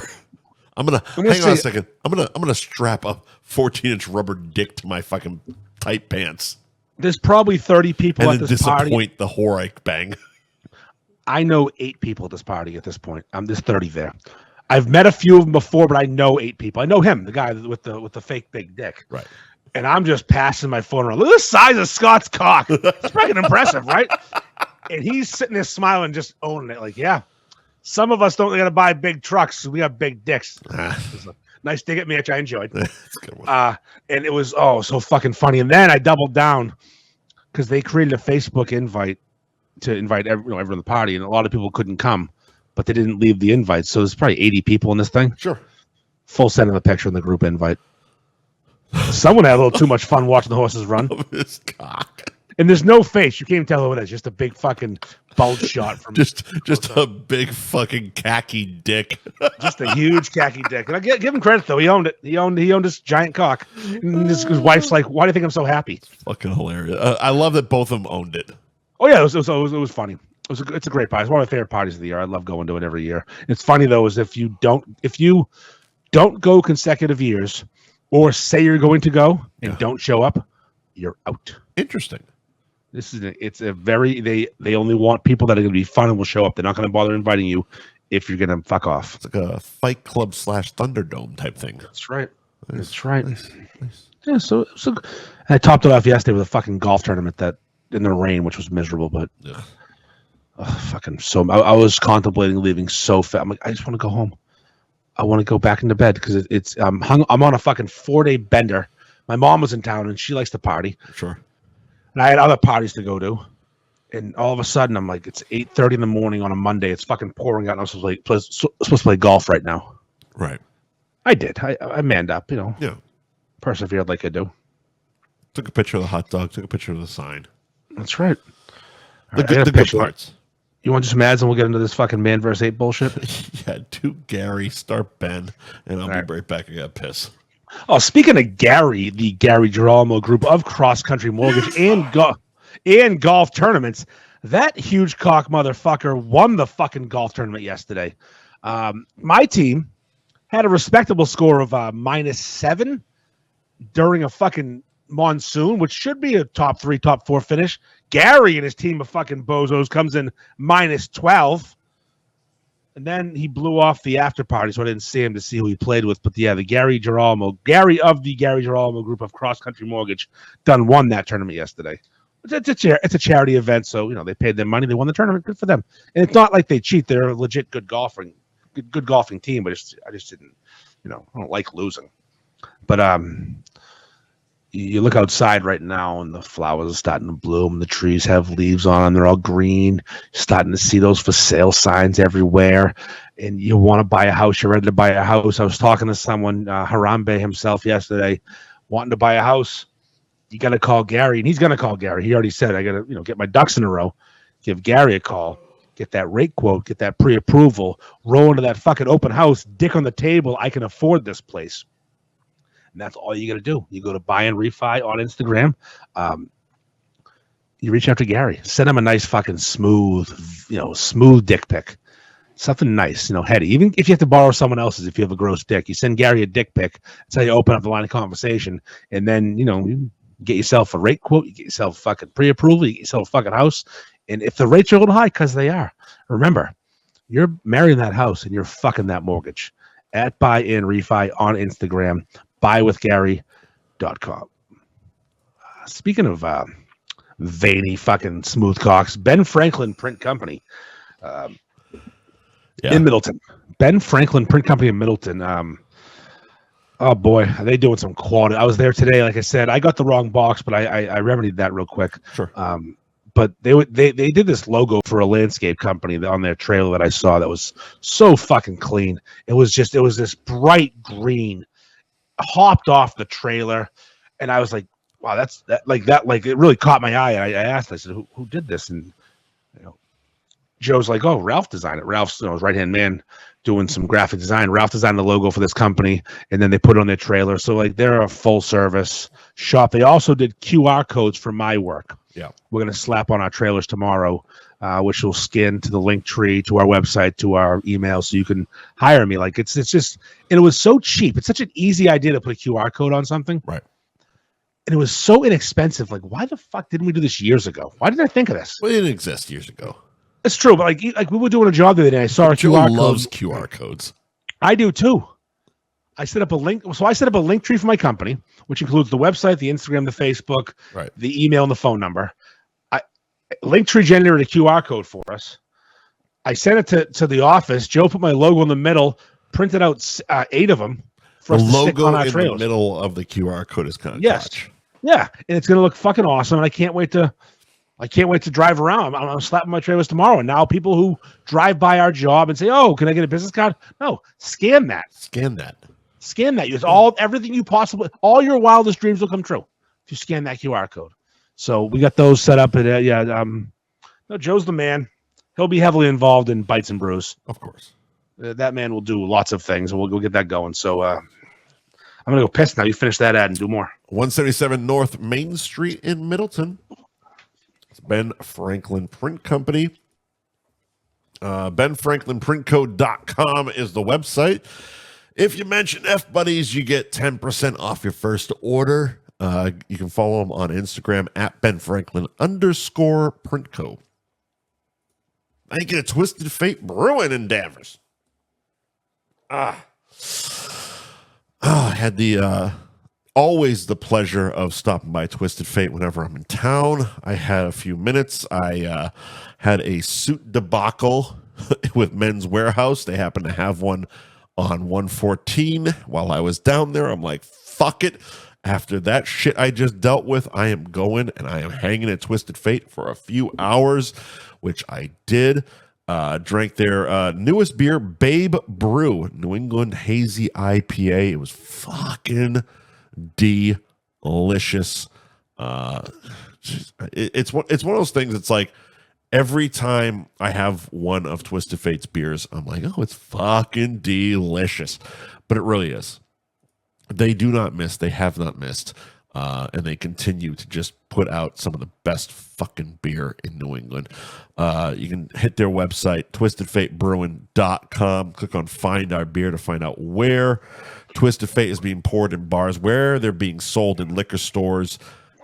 I'm gonna hang on a second. I'm gonna strap a 14-inch rubber dick to my fucking tight pants. There's probably 30 people and at this party. Disappoint the whore I bang. I know 8 people at this party at this point. There's 30 there. I've met a few of them before, but I know 8 people. I know him, the guy with the fake big dick. Right. And I'm just passing my phone around. Look at the size of Scott's cock. It's freaking impressive, right? And he's sitting there smiling, just owning it. Like, yeah. Some of us don't got to buy big trucks. So we got big dicks. Nice dig at me, which I enjoyed. And it was so fucking funny. And then I doubled down because they created a Facebook invite to invite everyone to the party, and a lot of people couldn't come, but they didn't leave the invite. So there's probably 80 people in this thing. Sure. Full send of the picture in the group invite. Someone had a little too much fun watching the horses run. His cock. And there's no face. You can't even tell who it is. Just a big fucking bulge shot from just a big fucking khaki dick. Just a huge khaki dick. And I give him credit though. He owned it. He owned this giant cock. And his wife's like, "Why do you think I'm so happy?" It's fucking hilarious. I love that both of them owned it. Oh yeah, it was funny. It's a great party. It's one of my favorite parties of the year. I love going to it every year. It's funny though, is if you don't go consecutive years, or say you're going to go and don't show up, you're out. Interesting. It's a very they only want people that are going to be fun and will show up. They're not going to bother inviting you if you're going to fuck off. It's like a Fight Club / Thunderdome type thing. That's right. Nice. That's right. Nice. Yeah. So I topped it off yesterday with a fucking golf tournament that in the rain, which was miserable, but fucking so. I was contemplating leaving so fast. I'm like, I just want to go home. I want to go back into bed because I'm on a fucking 4-day bender. My mom was in town and she likes to party. Sure. And I had other parties to go to. And all of a sudden, I'm like, it's 8:30 in the morning on a Monday. It's fucking pouring out. And I'm supposed to play golf right now. Right. I did. I manned up, Yeah. Persevered like I do. Took a picture of the hot dog. Took a picture of the sign. That's right. The good parts. You want to do some ads and we'll get into this fucking man versus ape bullshit? Yeah, do Gary, start Ben, and I'll be right back. I got to piss. Oh, speaking of Gary, the Gary Girolamo group of Cross Country Mortgage and golf tournaments, that huge cock motherfucker won the fucking golf tournament yesterday. My team had a respectable score of -7 during a fucking monsoon, which should be a top 3, top 4 finish. Gary and his team of fucking bozos comes in -12. And then he blew off the after party, so I didn't see him to see who he played with. But yeah, the Gary of the Gary Girolamo group of Cross Country Mortgage won that tournament yesterday. It's a charity event, so they paid their money, they won the tournament. Good for them. And it's not like they cheat; they're a legit good golfing team. But I just didn't, I don't like losing. But you look outside right now and the flowers are starting to bloom. The trees have leaves on them. They're all green. You're starting to see those for sale signs everywhere. And you want to buy a house. You're ready to buy a house. I was talking to someone, Harambe himself yesterday, wanting to buy a house. You got to call Gary. And he's going to call Gary. He already said, I got to get my ducks in a row. Give Gary a call. Get that rate quote. Get that pre-approval. Roll into that fucking open house. Dick on the table. I can afford this place. And that's all you got to do. You go to Buy and Refi on Instagram. You reach out to Gary. Send him a nice fucking smooth dick pic. Something nice, heady. Even if you have to borrow someone else's, if you have a gross dick, you send Gary a dick pic. That's how you open up the line of conversation. And then, you get yourself a rate quote. You get yourself fucking pre-approval. You get yourself a fucking house. And if the rates are a little high, because they are, remember, you're marrying that house and you're fucking that mortgage. At Buy and Refi on Instagram. buywithgary.com. Speaking of veiny fucking smooth cocks, Ben Franklin Print Company in Middleton. Ben Franklin Print Company in Middleton. Oh boy, are they doing some quality? I was there today. Like I said, I got the wrong box, but I remedied that real quick. Sure. But they did this logo for a landscape company on their trailer that I saw that was so fucking clean. It was this bright green. Hopped off the trailer, and I was like, "Wow, that's it really caught my eye." I asked, I said, "Who did this?" And Joe's like, "Oh, Ralph designed it. Ralph's his right hand man doing some graphic design. Ralph designed the logo for this company, and then they put it on their trailer. So they're a full service shop. They also did QR codes for my work. Yeah, we're gonna slap on our trailers tomorrow, which will scan to the link tree, to our website, to our email, so you can hire me. Like it's just, and it was so cheap. It's such an easy idea to put a QR code on something, right? And it was so inexpensive. Like, why the fuck didn't we do this years ago? Why didn't I think of this? Well, it didn't exist years ago. It's true, but like we were doing a job the other day. I saw a QR code. Loves QR codes. I do too. I set up a link. So I set up a link tree for my company, which includes the website, the Instagram, the Facebook, right, the email, and the phone number. Linktree generated a QR code for us. I sent it to the office. Joe put my logo in the middle, printed out 8 of them for us to stick on our trailers. The logo in the middle of the QR code is kind of clutch. Yeah, and it's gonna look fucking awesome. And I can't wait to drive around. I'm slapping my trailers tomorrow. And now people who drive by our job and say, "Oh, can I get a business card?" No, scan that. Use everything you possibly. All your wildest dreams will come true if you scan that QR code. So we got those set up. And no, Joe's the man. He'll be heavily involved in Bites and Brews. Of course. That man will do lots of things, and we'll get that going. So I'm going to go piss now. You finish that ad and do more. 177 North Main Street in Middleton. It's Ben Franklin Print Company. BenFranklinPrintCo.com is the website. If you mention F Buddies, you get 10% off your first order. You can follow him on Instagram at BenFranklin_PrintCo. I ain't get a Twisted Fate Brewing in Danvers. I had the always the pleasure of stopping by Twisted Fate whenever I'm in town. I had a few minutes. I had a suit debacle with Men's Warehouse. They happened to have one on 114 while I was down there. I'm like, fuck it. After that shit I just dealt with, I am going and I am hanging at Twisted Fate for a few hours, which I did. Drank their newest beer, Babe Brew, New England Hazy IPA. It was fucking delicious. It's one of those things. It's like every time I have one of Twisted Fate's beers, I'm like, oh, it's fucking delicious. But it really is. They do not miss. They have not missed. And they continue to just put out some of the best fucking beer in New England. You can hit their website, twistedfatebrewing.com. Click on Find Our Beer to find out where Twisted Fate is being poured in bars, where they're being sold in liquor stores.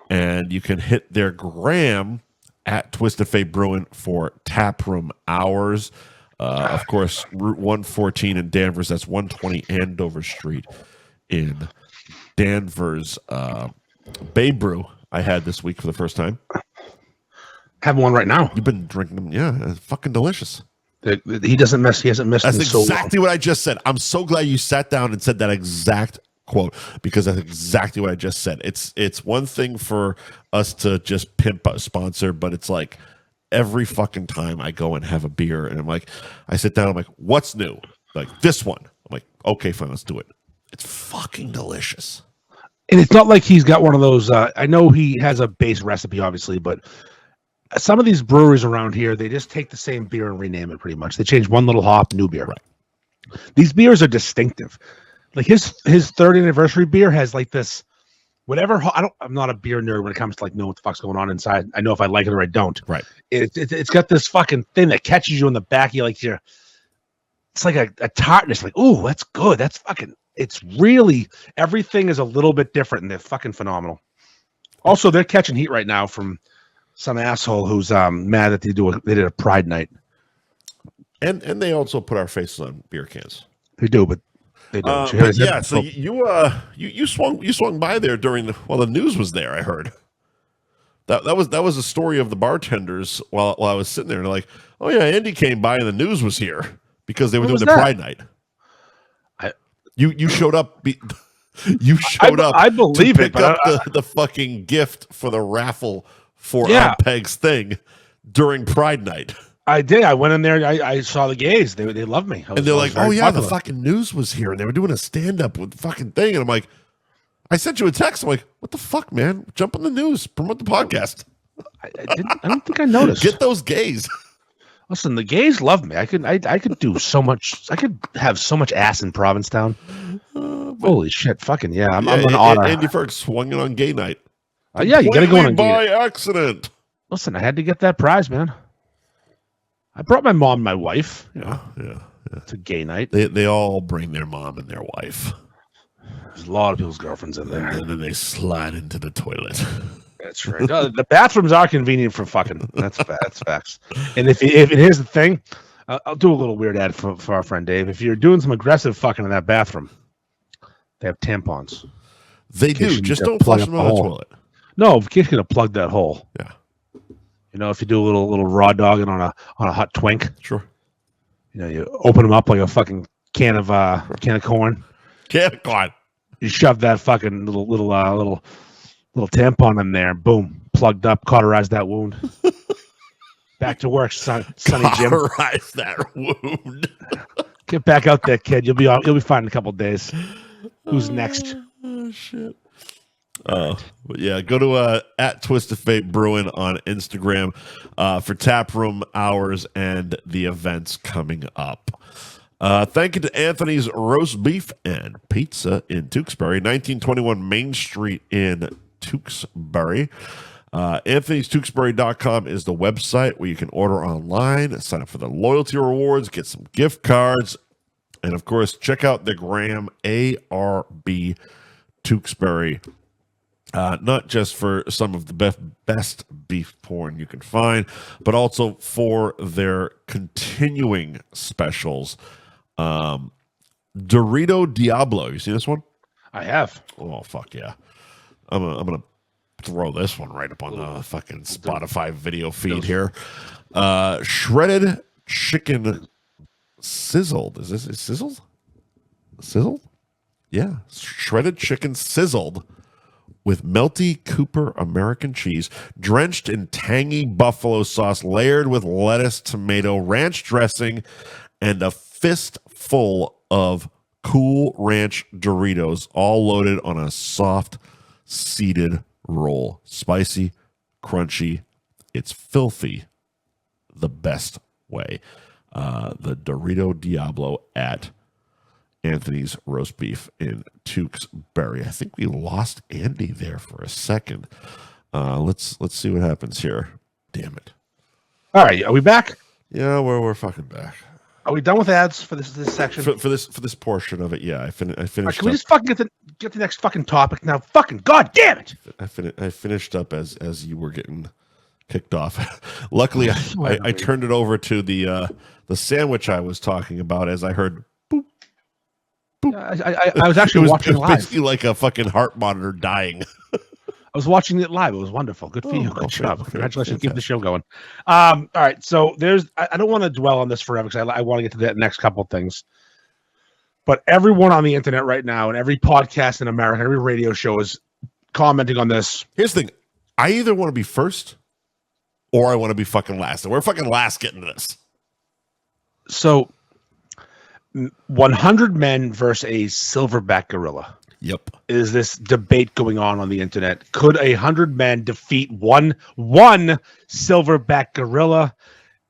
And you can hit their gram at Twisted Fate Brewing for taproom hours. Of course, Route 114 in Danvers. That's 120 Andover Street in Danvers. Babe Brew I had this week for the first time. Having one right now. You've been drinking them. Yeah, it's fucking delicious. He doesn't miss. He hasn't missed. That's in exactly what I just said. I'm so glad you sat down and said that exact quote, because that's exactly what I just said. It's one thing for us to just pimp a sponsor, but it's like every fucking time I go and have a beer and I'm like, I sit down, I'm like, what's new? Like this one. I'm like, okay, fine, let's do it. It's fucking delicious. And it's not like he's got one of those. I know he has a base recipe, obviously, but some of these breweries around here, they just take the same beer and rename it pretty much. They change one little hop, new beer. Right. These beers are distinctive. Like his third anniversary beer has like this, whatever. I'm not a beer nerd when it comes to like know what the fuck's going on inside. I know if I like it or I don't. Right. It's got this fucking thing that catches you in the back. You like your. It's like a tartness. Like, ooh, that's good. That's fucking. It's really everything is a little bit different, and they're fucking phenomenal. Also, they're catching heat right now from some asshole who's mad that they did a Pride night. And they also put our faces on beer cans. They do, but they don't. Yeah, so you swung by there during the news was there. I heard that was a story of the bartenders while I was sitting there, and they're like, oh yeah, Andy came by and the news was here because they were doing the Pride night. You showed up. You showed up. I believe to pick it, up the fucking gift for the raffle for Peg's thing during Pride night. I did. I went in there. I saw the gays. They loved me. And they're like, oh yeah, the fucking news was here, and they were doing a stand up with the fucking thing. And I'm like, I sent you a text. I'm like, what the fuck, man? Jump on the news, promote the podcast. I don't think I noticed. Get those gays. Listen, the gays love me. I could do so much. I could have so much ass in Provincetown. Holy shit! Fucking yeah! I'm an honor. Andy Ferg swung it on gay night. Yeah, you gotta go on by accident. Listen, I had to get that prize, man. I brought my mom and my wife. Yeah. It's a gay night. They all bring their mom and their wife. There's a lot of people's girlfriends in there. And then they slide into the toilet. That's right. The bathrooms are convenient for fucking. That's facts. And if here's the thing, I'll do a little weird ad for our friend Dave. If you're doing some aggressive fucking in that bathroom, they have tampons. They do. Just don't flush them on the toilet. No, in case you're gonna plug that hole. Yeah. You know, if you do a little raw dogging on a hot twink. Sure. You know, you open them up like a fucking can of corn. Can of corn. You shove that fucking little tampon in there, boom, plugged up, cauterize that wound. Back to work, Sonny Jim. Cauterize that wound. Get back out there, kid. You'll be fine in a couple of days. Who's next? Oh shit. But yeah, go to at Twisted Fate Brewing on Instagram for taproom hours and the events coming up. Thank you to Anthony's Roast Beef and Pizza in Tewksbury, 1921 Main Street in Tewksbury. Anthony'sTewksbury.com is the website where you can order online, sign up for the loyalty rewards, get some gift cards, and of course, check out the Graham ARB Tewksbury. Not just for some of the best beef porn you can find, but also for their continuing specials. Dorito Diablo. You see this one? I have. Oh, fuck yeah. I'm gonna throw this one right up on the fucking Spotify video feed here. Shredded chicken sizzled. Is sizzled? Sizzled? Yeah. Shredded chicken sizzled with melty Cooper American cheese, drenched in tangy buffalo sauce, layered with lettuce, tomato, ranch dressing, and a fistful of Cool Ranch Doritos, all loaded on a soft, seeded roll. Spicy, crunchy, it's filthy the best way. The Dorito Diablo at Anthony's Roast Beef in Tewksbury. I think we lost Andy there for a second. Let's see what happens here. Damn it! All right, are we back? Yeah, we're fucking back. Are we done with ads for this section? For this portion of it, yeah. I finished. Right, can we just fucking get the next fucking topic now? Fucking god damn it! I finished up as you were getting kicked off. Luckily, I turned it over to the sandwich I was talking about as I heard. I was actually watching it live. Basically like a fucking heart monitor dying. I was watching it live. It was wonderful. Good for you. Good job. Congratulations. Keep the show going. All right. So I don't want to dwell on this forever because I want to get to the next couple of things. But everyone on the internet right now and every podcast in America, every radio show is commenting on this. Here's the thing. I either want to be first or I want to be fucking last. And we're fucking last getting to this. So 100 men versus a silverback gorilla. Yep. Is this debate going on the internet? Could 100 men defeat one silverback gorilla?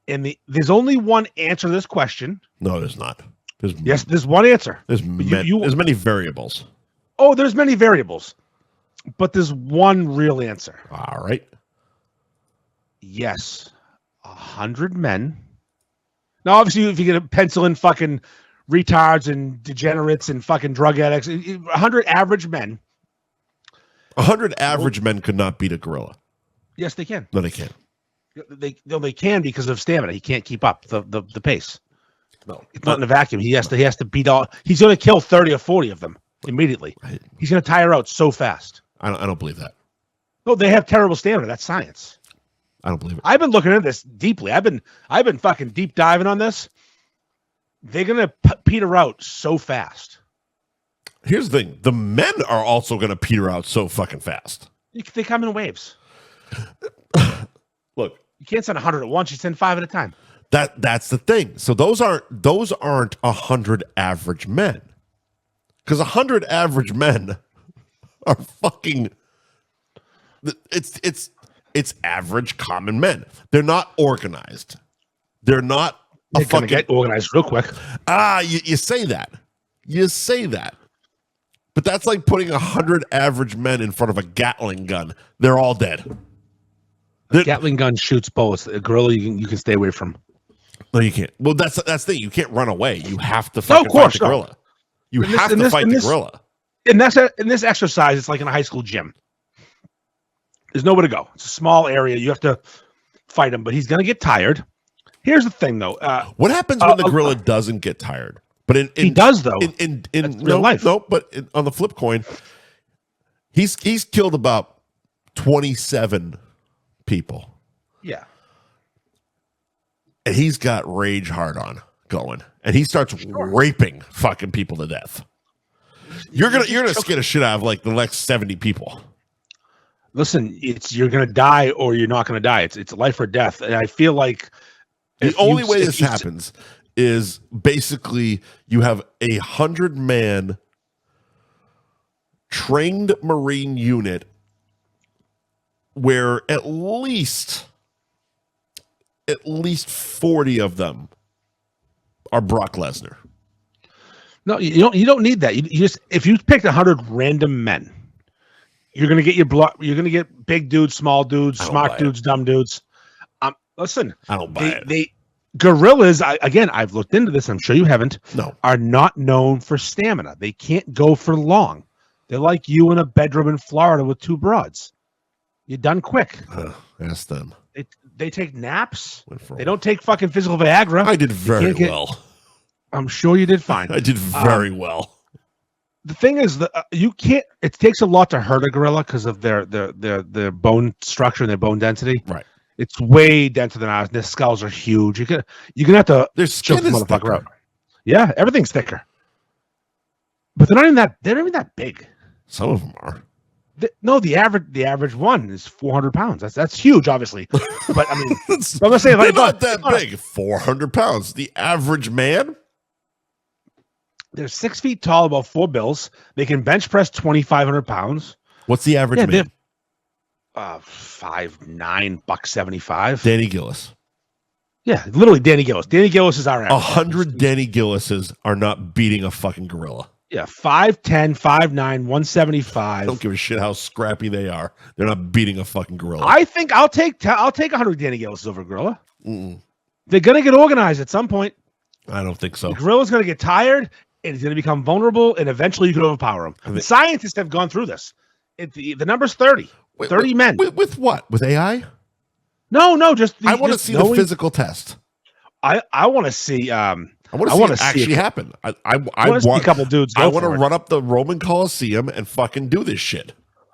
And there's only one answer to this question. No, there's not. There's one answer. There's many variables. Oh, there's many variables. But there's one real answer. All right. Yes. 100 men. Now, obviously, if you get a pencil in fucking retards and degenerates and fucking drug addicts, 100 average men. 100 average men could not beat a gorilla. Yes, they can. No, they can't. They can because of stamina. He can't keep up the pace. No, it's not in a vacuum. He has to beat all. He's going to kill 30 or 40 of them immediately. He's going to tire out so fast. I don't believe that. No, they have terrible stamina. That's science. I don't believe it. I've been looking at this deeply. I've been fucking deep diving on this. They're going to peter out so fast. Here's the thing. The men are also going to peter out so fucking fast. They come in waves. Look. You can't send 100 at once. You send 5 at a time. That's the thing. So those aren't 100 average men. Because 100 average men are fucking... It's average common men. They're not organized. They're not... They're going to get organized real quick. You say that. You say that. But that's like putting 100 average men in front of a Gatling gun. They're all dead. A Gatling gun shoots bullets. A gorilla you can stay away from. No, you can't. Well, that's the thing. You can't run away. You have to fucking fight the gorilla. You have to fight the gorilla. In this exercise, it's like in a high school gym. There's nowhere to go. It's a small area. You have to fight him, but he's going to get tired. Here's the thing, though. What happens when the gorilla doesn't get tired? But he does, though. In real life. No, but on the flip coin, he's killed about 27 people. Yeah. And he's got rage hard on going. And he starts raping fucking people to death. You're gonna scare the shit out of like the next 70 people. Listen, you're gonna die or you're not gonna die. It's life or death. And I feel like the only way this happens is basically you have 100-man trained Marine unit where at least 40 of them are Brock Lesnar. No, you don't need that. You just, if you picked 100 random men, you're gonna get you're gonna get big dudes, small dudes, smart dudes, dumb dudes. Listen, I don't buy it. Gorillas, again, I've looked into this. I'm sure you haven't. No, are not known for stamina. They can't go for long. They're like you in a bedroom in Florida with 2 broads. You're done quick. Ask them. They take naps. They don't take fucking physical Viagra. I did very well. I'm sure you did fine. I did very well. The thing is that you can't. It takes a lot to hurt a gorilla because of their bone structure and their bone density. Right. It's way denser than ours. Their skulls are huge. You're gonna have to choke the motherfucker out. Yeah, everything's thicker. But they're not even that big. Some of them are. The average one is 400 pounds. That's huge, obviously. But I mean, It's I'm gonna say they're not that big. 400 pounds. The average man. They're 6 feet tall, about 4 bills. They can bench press 2,500 pounds. What's the average man? 5'9", $175. Danny Gillis. Yeah, literally Danny Gillis. Danny Gillis is our average. 100 Danny Gillises are not beating a fucking gorilla. Yeah, 5'10", 5'9", 175. I don't give a shit how scrappy they are. They're not beating a fucking gorilla. I think I'll take 100 Danny Gillises over a gorilla. They're gonna get organized at some point. I don't think so. The gorilla's gonna get tired, and he's gonna become vulnerable, and eventually you can overpower him. The scientists have gone through this. The number's 30. 30 men. With what? With AI? No, just I want to see the physical test. I want to see. I want to see it actually happen. I want a couple dudes. I want to run up the Roman Colosseum and fucking do this shit.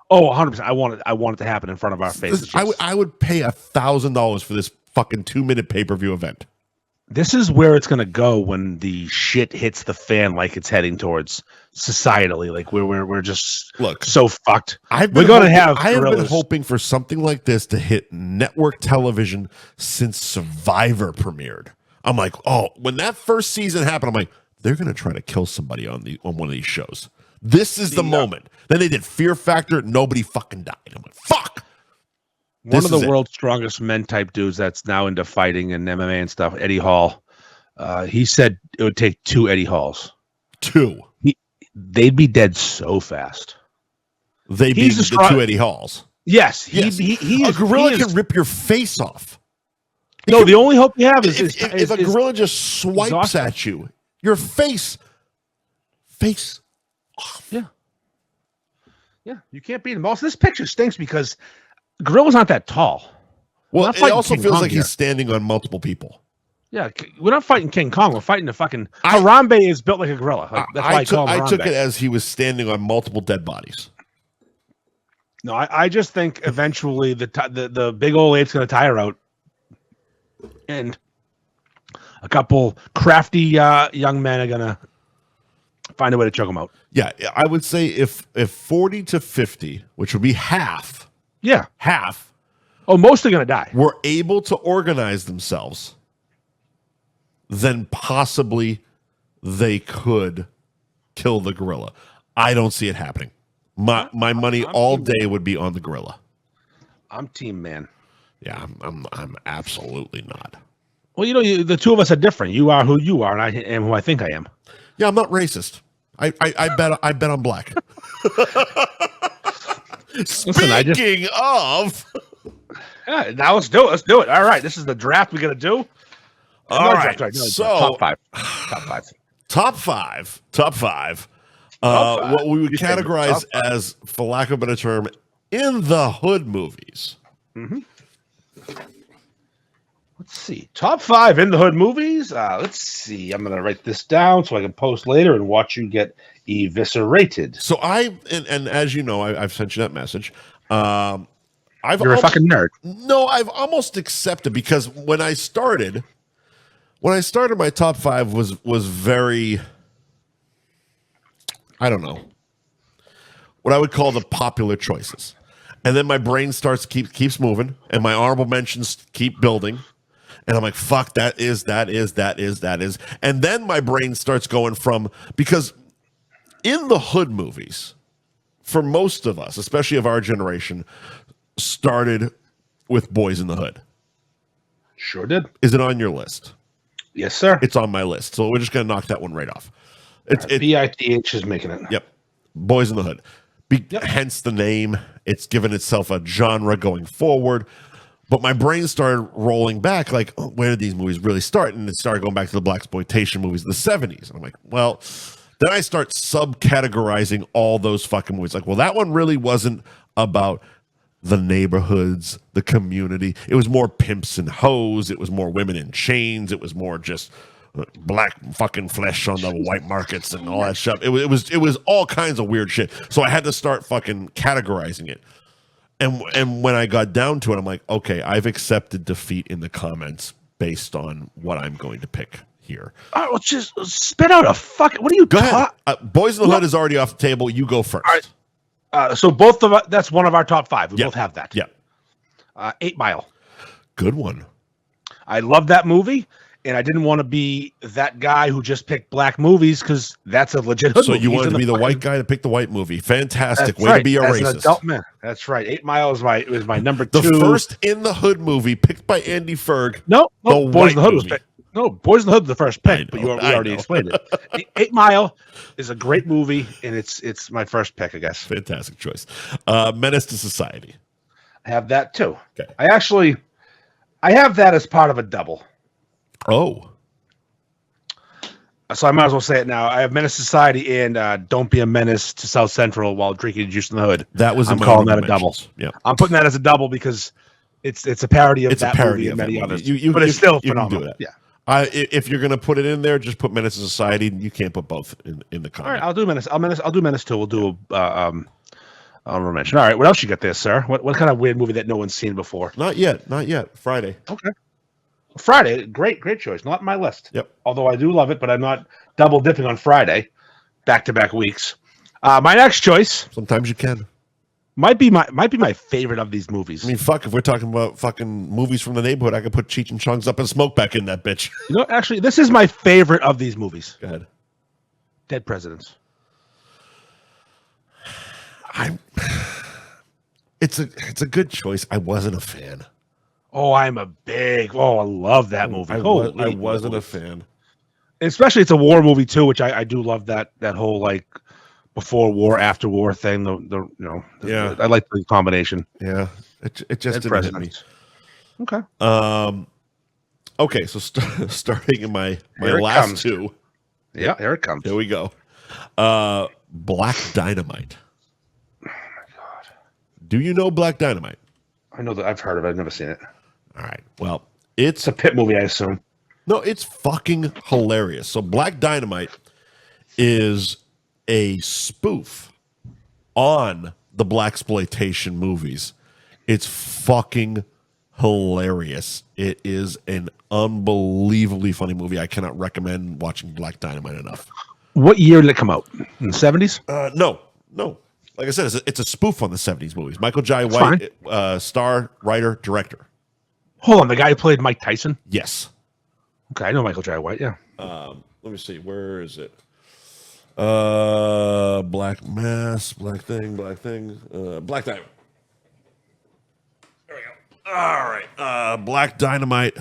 Oh, 100%. I want it to happen in front of our faces. I would pay $1,000 for this fucking 2-minute pay-per-view event. This is where it's going to go when the shit hits the fan, like it's heading towards societally. Like we're just so fucked. I have been hoping for something like this to hit network television since Survivor premiered. I'm like, oh, when that first season happened, I'm like, they're going to try to kill somebody on one of these shows. This is the moment. Then they did Fear Factor. Nobody fucking died. I'm like, fuck. One of the world's strongest men type dudes that's now into fighting and MMA and stuff, Eddie Hall, he said it would take 2 Eddie Halls. 2? They'd be dead so fast. They'd be the 2 Eddie Halls. Yes. A gorilla can rip your face off. The only hope you have is if a gorilla just swipes at you, your face off. Yeah, you can't beat him. Also, this picture stinks because gorilla's not that tall. Well, it also feels like he's standing on multiple people. Yeah, we're not fighting King Kong. We're fighting the fucking Harambe is built like a gorilla. That's why I call him Harambe. I took it as he was standing on multiple dead bodies. No, I just think eventually the big old ape's going to tire out, and a couple crafty young men are going to find a way to choke him out. Yeah, I would say if 40 to 50, which would be half. Yeah, half. Oh, most are going to die. Were able to organize themselves, then possibly they could kill the gorilla. I don't see it happening. My money all day would be on the gorilla. I'm team man. Yeah, I'm absolutely not. Well, the two of us are different. You are who you are, and I am who I think I am. Yeah, I'm not racist. I bet I'm black. Speaking of, now let's do it. All right, this is the draft we're gonna do. All right, so top five. What we would categorize as, for lack of a better term, in the hood movies. Mm-hmm. Let's see. Top 5 in the hood movies. Let's see. I'm going to write this down so I can post later and watch you get eviscerated. So and as you know, I've sent you that message. You're a fucking nerd. No, I've almost accepted, because when I started my top 5 was very, I don't know, what I would call the popular choices. And then my brain keeps moving, and my honorable mentions keep building. And I'm like, fuck, that is. And then my brain starts going because in the hood movies, for most of us, especially of our generation, started with Boys in the Hood. Sure did. Is it on your list? Yes, sir. It's on my list. So we're just going to knock that one right off. BITH is making it. Yep. Boys in the Hood. Hence the name. It's given itself a genre going forward. But my brain started rolling back, like, oh, where did these movies really start? And it started going back to the blaxploitation movies of the 70s. And I'm like, well, then I start subcategorizing all those fucking movies. Like, well, that one really wasn't about the neighborhoods, the community. It was more pimps and hoes. It was more women in chains. It was more just black fucking flesh on the white markets and all that stuff. It was all kinds of weird shit. So I had to start fucking categorizing it. And when I got down to it, I'm like, okay, I've accepted defeat in the comments based on what I'm going to pick here. All right, well, just spit out a fuck. What are you Go ahead. Boys in the Hood is already off the table. You go first. So both of us, that's one of our top 5. We both have that. Yeah. 8 Mile. Good one. I love that movie, and I didn't want to be that guy who just picked black movies because that's a legit hood So movie. you wanted to be the white guy to pick the white movie. Fantastic. Way right. to be a As racist. An adult man. That's right. 8 Mile was my number 2. The first in the hood movie picked by Andy Ferg. No, Boys in the Hood was movie. picked. No, Boys in the Hood was the first pick, know, but we already explained it. 8 Mile is a great movie, and it's my first pick, I guess. Fantastic choice. Menace to Society. I have that too. Okay. I have that as part of a double. Oh. So I might as well say it now. I have Menace to Society and Don't Be a Menace to South Central while drinking juice in the hood. That was I'm calling that a double. Yeah. I'm putting that as a double because it's a parody of that movie and many others. But it's still phenomenal. Do that. Yeah. If you're gonna put it in there, just put Menace to Society. You can't put both in the comment. All right, I'll do Menace. I'll do Menace too. We'll do honorable mention. All right, what else you got there, sir? What kind of weird movie that no one's seen before? Not yet. Friday. Okay. Friday, great choice. Not my list. Yep. Although I do love it, but I'm not double dipping on Friday, back-to-back weeks. My next choice. Sometimes you can. Might be my favorite of these movies. I mean, fuck, if we're talking about fucking movies from the neighborhood, I could put Cheech and Chong's Up and Smoke back in that bitch. You know, actually, this is my favorite of these movies. Go ahead. Dead Presidents. It's a good choice. I wasn't a fan. Oh, I love that movie. I wasn't a fan. Especially it's a war movie too, which I do love that whole like before war, after war thing. I like the combination. Yeah, it just didn't hit me. Okay. Okay, so starting in my Here it last comes. 2. Yeah, here it comes. Here we go. Black Dynamite. Oh my god. Do you know Black Dynamite? I know that I've heard of it. I've never seen it. All right. Well, It's a Pitt movie, I assume. No, it's fucking hilarious. So Black Dynamite is a spoof on the blaxploitation movies. It's fucking hilarious. It is an unbelievably funny movie. I cannot recommend watching Black Dynamite enough. What year did it come out? In the 70s? No. Like I said, it's a spoof on the 70s movies. Michael Jai White, star, writer, director. Hold on, the guy who played Mike Tyson? Yes. Okay, I know Michael Jai White, yeah. Let me see. Where is it? Black Mass, Black Dynamite. There we go. All right. Black Dynamite.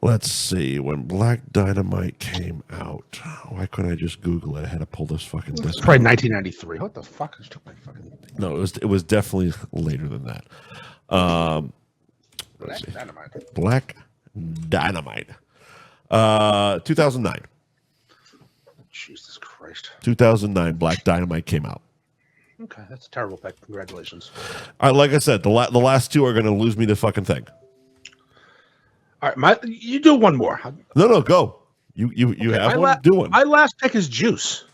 Let's see. When Black Dynamite came out, why couldn't I just Google it? I had to pull this fucking disc. It's probably 1993. What the fuck? I took my fucking... No, it was definitely later than that. Black Dynamite. Black Dynamite. 2009. Jesus Christ. 2009, Black Dynamite came out. Okay, that's a terrible pick. Congratulations. Like I said, the last 2 are going to lose me the fucking thing. All right, you do one more. No, go. You have one? Do one. My last pick is Juice.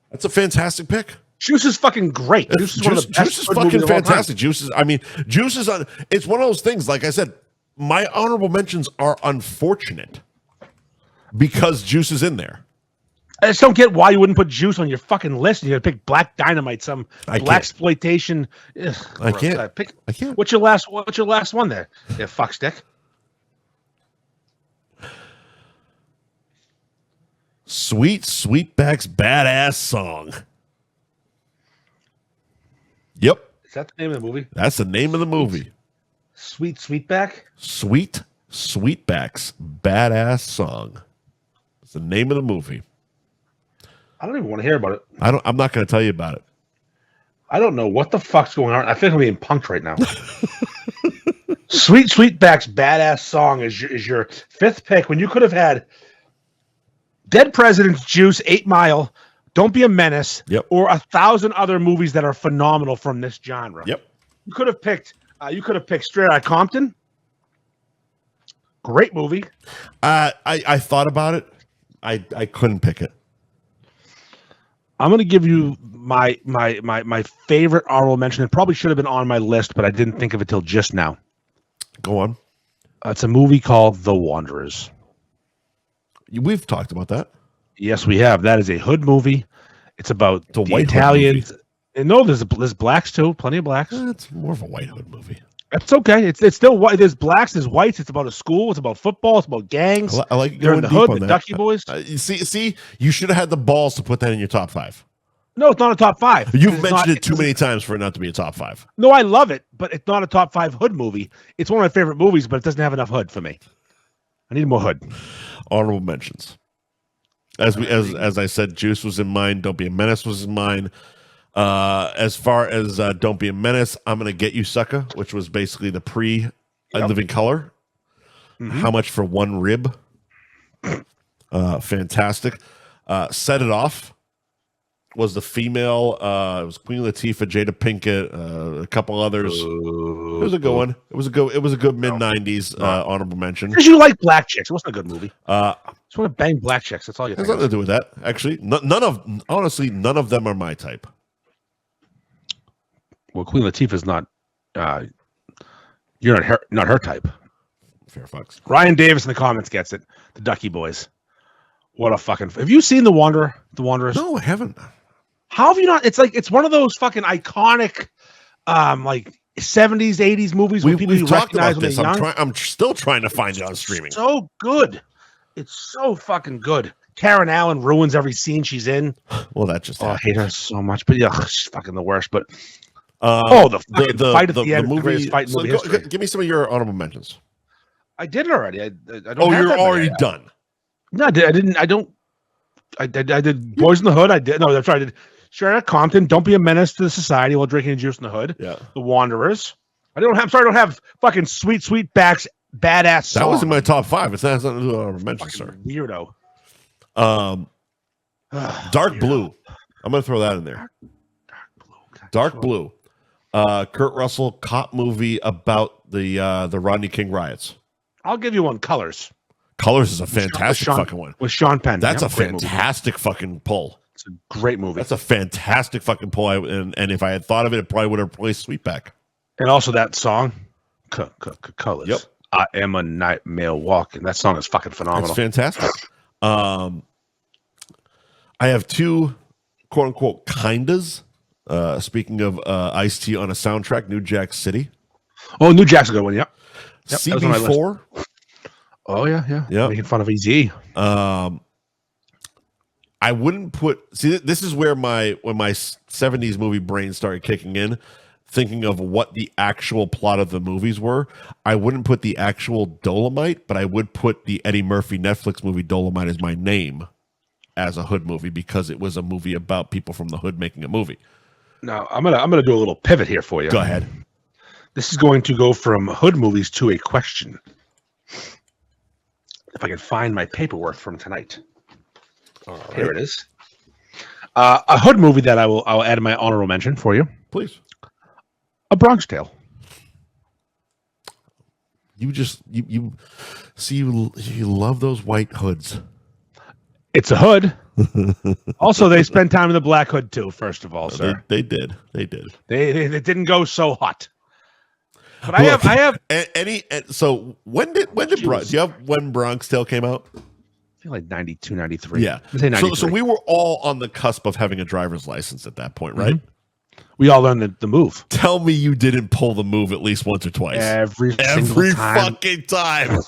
That's a fantastic pick. Juice is fucking great. Juice is one of the best. Juice is fucking fantastic. Juice is on. It's one of those things. Like I said, my honorable mentions are unfortunate because Juice is in there. I just don't get why you wouldn't put Juice on your fucking list. You got to pick Black Dynamite, some blaxploitation. I can't. What's your last one there? Yeah, fuck stick. Sweet Sweetback's Badass Song. Yep. Is that the name of the movie? That's the name of the movie. Sweet Sweetback? Sweet Sweetback's Badass Song. It's the name of the movie. I don't even want to hear about it. I'm not going to tell you about it. I don't know what the fuck's going on. I feel like I'm being punked right now. Sweet Sweetback's Badass Song is your 5th pick when you could have had Dead Presidents, Juice, 8 Mile, Don't Be a Menace, or 1,000 other movies that are phenomenal from this genre. Yep. You could have picked Straight Outta Compton. Great movie. I thought about it. I couldn't pick it. I'm going to give you my favorite honorable mention. It probably should have been on my list, but I didn't think of it till just now. Go on. It's a movie called The Wanderers. We've talked about that. Yes, we have. That is a hood movie. It's about the Italians. And no, there's blacks too. Plenty of blacks. It's more of a white hood movie. That's okay. It's still white. There's blacks. There's whites. It's about a school. It's about football. It's about gangs. I like they're in going the deep hood. on The that. Ducky Boys. You see, you should have had the balls to put that in your top 5. No, it's not a top 5. You've mentioned it too many times for it not to be a top 5. No, I love it, but it's not a top 5 hood movie. It's one of my favorite movies, but it doesn't have enough hood for me. I need more hood. Honorable mentions. As I said, Juice was in mine. Don't Be a Menace was in mine. As far as Don't Be a Menace, I'm gonna Get You Sucker, which was basically the Living Color. Mm-hmm. How much for one rib? Fantastic. Set It Off was the female. It was Queen Latifah, Jada Pinkett, a couple others. It was a good one. It was a good mid-90s honorable mention. Because you like black chicks. It wasn't a good movie. Just want to bang black chicks. That's all you. Has nothing to do with that. Actually, none of them are my type. Well, Queen Latifah's not. You're not her type. Fair fucks. Ryan Davis in the comments gets it. The Ducky Boys. What a fucking. Have you seen The Wanderer? The Wanderers? No, I haven't. How have you not? It's one of those fucking iconic, like 70s, 80s movies. We've talked about this. I'm still trying to find it on streaming. So good. It's so fucking good. Karen Allen ruins every scene she's in. Well, that just I hate her so much. But yeah, she's fucking the worst. But the fight at the end, the greatest fight in movie history. Give me some of your honorable mentions. I did it already. I don't. You're already done. No, I didn't. I don't. I did Boys in the Hood. I did. No, that's right. I did Sharon Compton. Don't Be a Menace to the Society while drinking juice in the hood. Yeah. The Wanderers. I don't have fucking sweet backs. Badass song. That was in my top 5. It has nothing to do with honorable mentions, sir. Weirdo. Dark Blue. I'm gonna throw that in there. Dark Blue. Kurt Russell cop movie about the Rodney King riots. I'll give you one. Colors. Colors is a fantastic fucking one. With Sean Penn. That's a fantastic fucking pull. It's a great movie. That's a fantastic fucking pull. And if I had thought of it, it probably would have replaced Sweetback. And also that song, Colors. Yep. I Am a Nightmare Walking. That song is fucking phenomenal. It's fantastic. I have 2 quote unquote kindas. Speaking of Ice-T on a soundtrack, New Jack City. Oh, New Jack's a good one. Yep. CB4. Oh yeah. Yep. Making fun of Easy. I wouldn't put. See, this is where when my 70s movie brain started kicking in, thinking of what the actual plot of the movies were. I wouldn't put the actual Dolomite, but I would put the Eddie Murphy Netflix movie Dolomite as my name as a hood movie because it was a movie about people from the hood making a movie. Now I'm gonna do a little pivot here for you. Go ahead. This is going to go from hood movies to a question. If I can find my paperwork from tonight. Right. Here it is. A hood movie that I'll add in my honorable mention for you. Please. A Bronx Tale. You love those white hoods. It's a hood. Also, they spend time in the black hood too. First of all, sir, they did. They didn't go so hot. But I have any. So when do you have when Bronx Tale came out? I feel like 92, 93. Yeah. So we were all on the cusp of having a driver's license at that point, right? Mm-hmm. We all learned the move. Tell me you didn't pull the move at least once or twice. Every fucking time.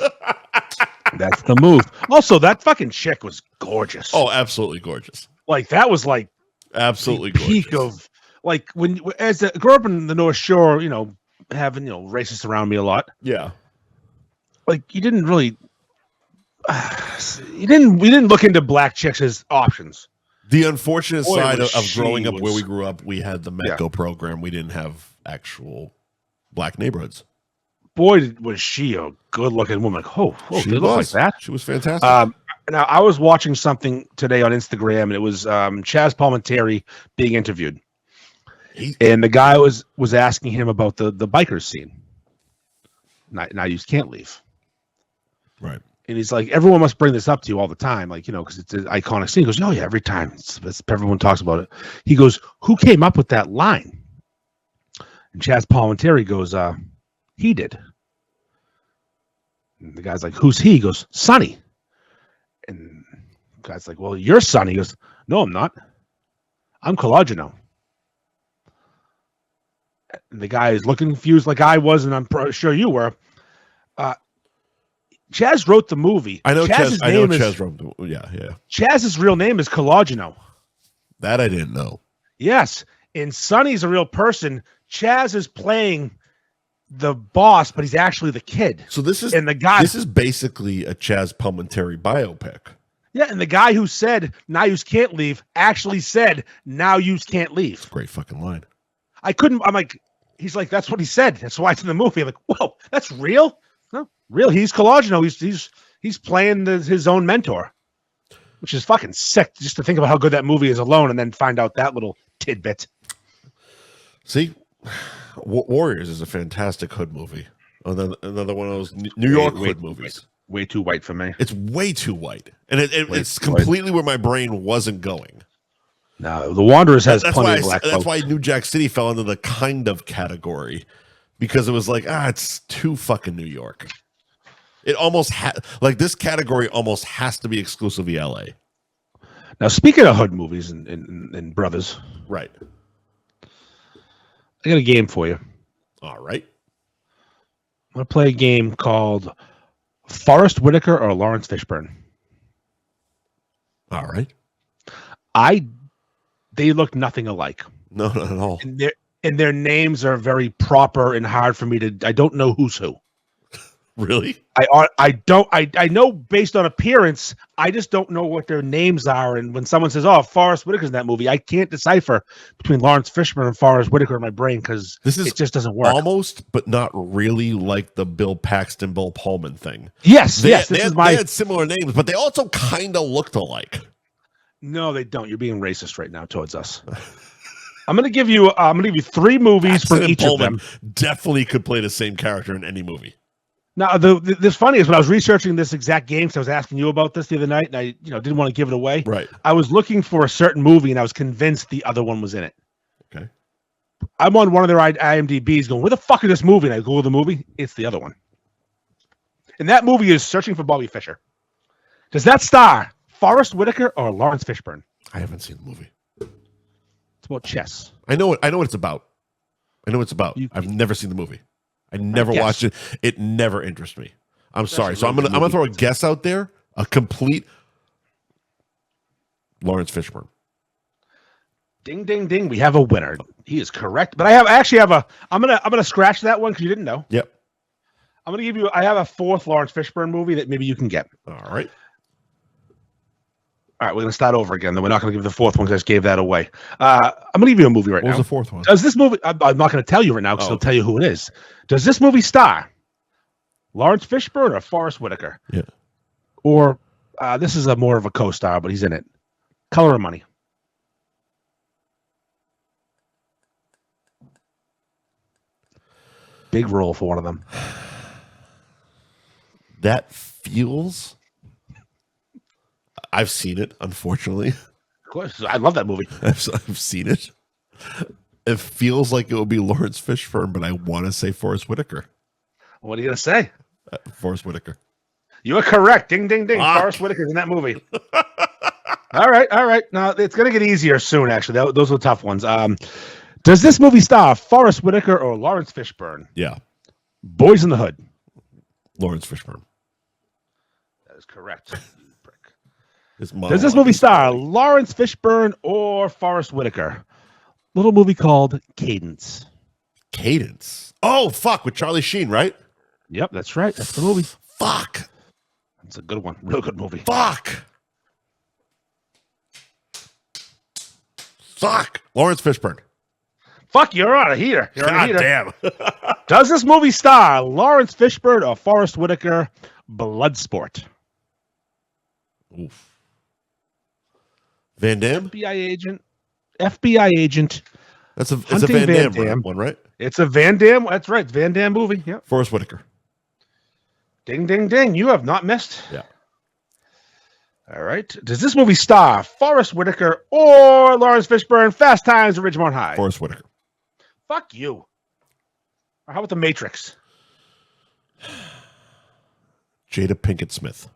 That's the move. Also, that fucking chick was gorgeous. Oh, absolutely gorgeous. Like that was like absolutely the peak of like grew up in the North Shore, having racists around me a lot. Yeah. Like you didn't really we didn't look into black chicks as options. The unfortunate side of growing up where we grew up, we had the METCO program. We didn't have actual black neighborhoods. Boy, was she a good-looking woman. Oh, she they look like that. She was fantastic. Now, I was watching something today on Instagram, and it was Chaz Palminteri being interviewed. And the guy was asking him about the bikers scene. Now you can't leave. Right. And he's like, everyone must bring this up to you all the time, because it's an iconic scene. He goes, oh, yeah, every time. Everyone talks about it. He goes, who came up with that line? And Chaz Palminteri goes, he did. And the guy's like, who's he? He goes, Sonny. And the guy's like, well, you're Sonny. He goes, no, I'm not. I'm Collageno. and the guy is looking confused like I was, and I'm sure you were. Chaz wrote the movie. I know Chaz's Chaz. I know name Chaz is, wrote. Yeah. Chaz's real name is Colagino. That I didn't know. Yes, and Sonny's a real person. Chaz is playing the boss, but he's actually the kid. So this is and the guy. This is basically a Chaz Palminteri biopic. Yeah, and the guy who said "now you can't leave" actually said "now you can't leave." Great fucking line. I'm like, he's like, that's what he said. That's why it's in the movie. I'm like, whoa, that's real? No, real. He's Colagino. He's playing his own mentor, which is fucking sick. Just to think about how good that movie is alone, and then find out that little tidbit. See, Warriors is a fantastic hood movie. Another one of those New York hood movies. Way too white for me. It's way too white, and it's completely where my brain wasn't going. No, The Wanderers has plenty of black. That's why New Jack City fell into the kind of category, because it was like, it's too fucking New York. It almost like this category almost has to be exclusively LA. Now, speaking of hood movies and brothers, right? I got a game for you. All right. I'm gonna play a game called Forrest Whitaker or Lawrence Fishburne. All right. They look nothing alike. No, not at all. And their names are very proper and hard for me to. I don't know who's who. Really? I know based on appearance. I just don't know what their names are. And when someone says, "Oh, Forrest Whitaker's in that movie," I can't decipher between Lawrence Fishburne and Forrest Whitaker in my brain because it just doesn't work. Almost, but not really, like the Bill Paxton, Bill Pullman thing. Yes, they they had similar names, but they also kind of looked alike. No, they don't. You're being racist right now towards us. I'm gonna give you 3 movies from each Pullman of them. Definitely could play the same character in any movie. Now, this funny is when I was researching this exact game, because I was asking you about this the other night, and I didn't want to give it away. Right. I was looking for a certain movie, and I was convinced the other one was in it. Okay. I'm on one of their IMDb's going, where the fuck is this movie? And I Google the movie. It's the other one. And that movie is Searching for Bobby Fischer. Does that star Forrest Whitaker or Lawrence Fishburne? I haven't seen the movie. It's about chess. I know what it's about. I've never seen the movie. I never watched it. It never interests me. I'm sorry. So I'm gonna throw a guess out there. A complete Lawrence Fishburne. Ding ding ding. We have a winner. He is correct. But I have I'm gonna scratch that one because you didn't know. Yep. I'm gonna give you I have a 4th Lawrence Fishburne movie that maybe you can get. All right. All right, we're going to start over again. Then we're not going to give the 4th one because I just gave that away. I'm going to give you a movie right now. What was the 4th one? Does this movie... I'm not going to tell you right now because I'll tell you who it is. Does this movie star Lawrence Fishburne or Forrest Whitaker? Yeah. Or this is more of a co-star, but he's in it. Color of Money. Big role for one of them. That feels... I've seen it, unfortunately. Of course. I love that movie. I've seen it. It feels like it would be Lawrence Fishburne, but I want to say Forrest Whitaker. What are you going to say? Forrest Whitaker. You are correct. Ding, ding, ding. Forrest Whitaker's in that movie. All right. Now, it's going to get easier soon, actually. Those were tough ones. Does this movie star Forrest Whitaker or Lawrence Fishburne? Yeah. Boys in the Hood. Lawrence Fishburne. That is correct. Does this movie star Lawrence Fishburne or Forrest Whitaker? Little movie called Cadence. Cadence? Oh, fuck, with Charlie Sheen, right? Yep, that's right. That's the movie. Fuck. That's a good one. Real good movie. Fuck. Lawrence Fishburne. Fuck, you're on a heater. God damn. Does this movie star Lawrence Fishburne or Forrest Whitaker? Bloodsport. Oof. Van Damme? FBI agent. It's a Van Damme one, right? It's a Van Damme. That's right. It's Van Damme movie. Yep. Forrest Whitaker. Ding, ding, ding. You have not missed. Yeah. All right. Does this movie star Forrest Whitaker or Lawrence Fishburne? Fast Times at Ridgemont High. Forrest Whitaker. Fuck you. Or how about The Matrix? Jada Pinkett Smith.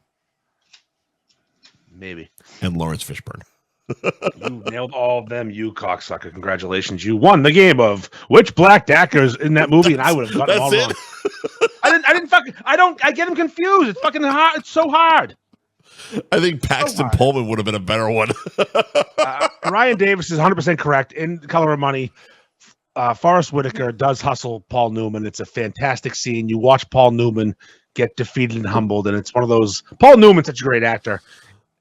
Maybe. And Lawrence Fishburne. You nailed all of them, you cocksucker. Congratulations. You won the game of which black actors in that movie, and I would have gotten them all wrong. I get them confused. It's fucking hard. It's so hard. I think Paxton Pullman would have been a better one. Ryan Davis is 100% correct. In Color of Money, Forrest Whitaker does hustle Paul Newman. It's a fantastic scene. You watch Paul Newman get defeated and humbled, and it's one of those. Paul Newman's such a great actor.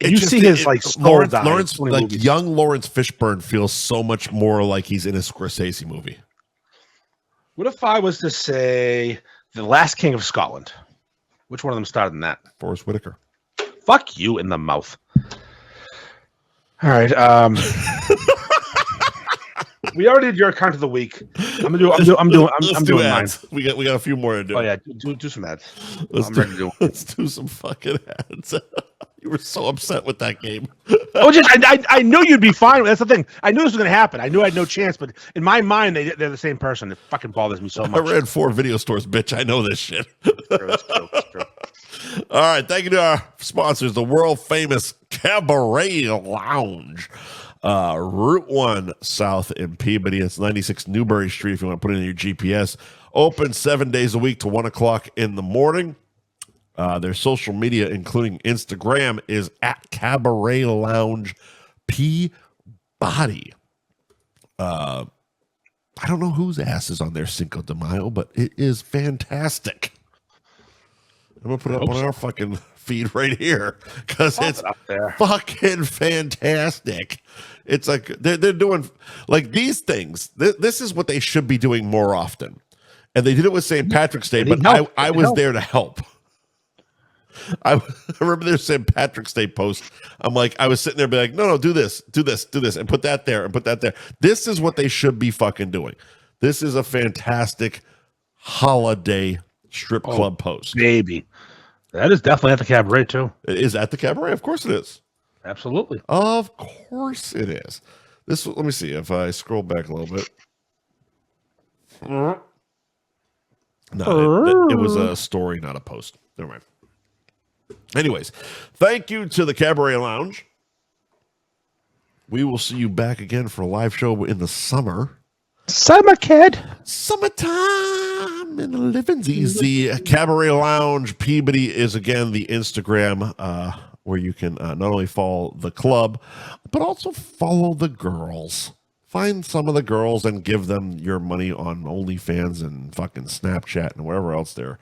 You see his Lawrence young Lawrence Fishburne feels so much more like he's in a Scorsese movie. What if I was to say The Last King of Scotland? Which one of them started in that? Forrest Whitaker. Fuck you in the mouth. All right. We already did your account of the week. I'm doing mine. We got a few more to do. Oh yeah, do some ads. Let's do some fucking ads. You were so upset with that game. I knew you'd be fine. That's the thing. I knew this was going to happen. I knew I had no chance, but in my mind, they're the same person. It fucking bothers me so much. I ran 4 video stores, bitch. I know this shit. It's true. All right. Thank you to our sponsors, the world famous Cabaret Lounge. Route 1 South in Peabody. It's 96 Newbury Street if you want to put it in your GPS. Open 7 days a week to 1 o'clock in the morning. Their social media, including Instagram, is at Cabaret Lounge Peabody. I don't know whose ass is on their Cinco de Mayo, but it is fantastic. I'm going to put it up on our fucking feed right here because it's fucking fantastic. It's like they're doing like these things. This is what they should be doing more often. And they did it with St. Patrick's Day, but I was there to help. I remember their St. Patrick's Day post. I'm like, I was sitting there, be like, no, do this, and put that there, and put that there. This is what they should be fucking doing. This is a fantastic holiday strip club post. Baby. That is definitely at the Cabaret, too. It is at the Cabaret. Of course it is. Absolutely. Of course it is. Let me see if I scroll back a little bit. No, it was a story, not a post. Never mind. Anyways, thank you to the Cabaret Lounge. We will see you back again for a live show in the summer. Summer, kid. Summertime and the living's easy. Cabaret Lounge Peabody is again the Instagram where you can not only follow the club, but also follow the girls. Find some of the girls and give them your money on OnlyFans and fucking Snapchat and wherever else they're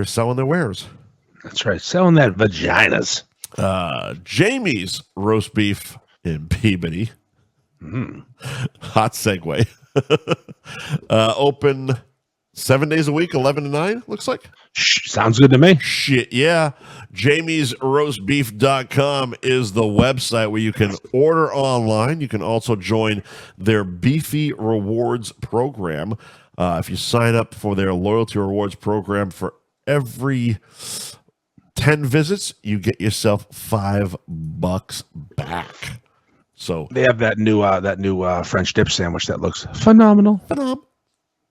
selling their wares. That's right. Selling that vaginas. Jamie's Roast Beef in Peabody. Hot segue. Open 7 days a week, 11 to 9, looks like. Sounds good to me. Shit, yeah. JamiesRoastBeef.com is the website where you can order online. You can also join their Beefy Rewards program. If you sign up for their loyalty rewards program, for every 10 visits, you get yourself $5 back. So they have that new French dip sandwich that looks phenomenal.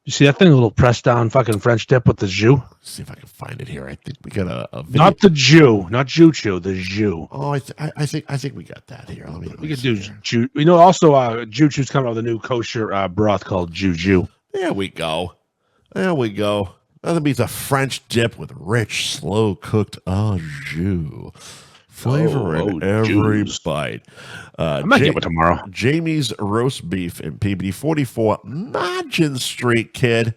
You see that thing? A little pressed down fucking French dip with the jus. See if I can find it here. I think we got a video. Not the jus, not jus, the jus. Oh, I think we got that here. We could do jus. You know, also Juju's coming out with a new kosher broth called Juju. There we go. Nothing beats a French dip with rich, slow cooked au jus. Flavor in every bite. I might get one tomorrow. Jamie's Roast Beef in Peabody, 44 Margin Street, kid,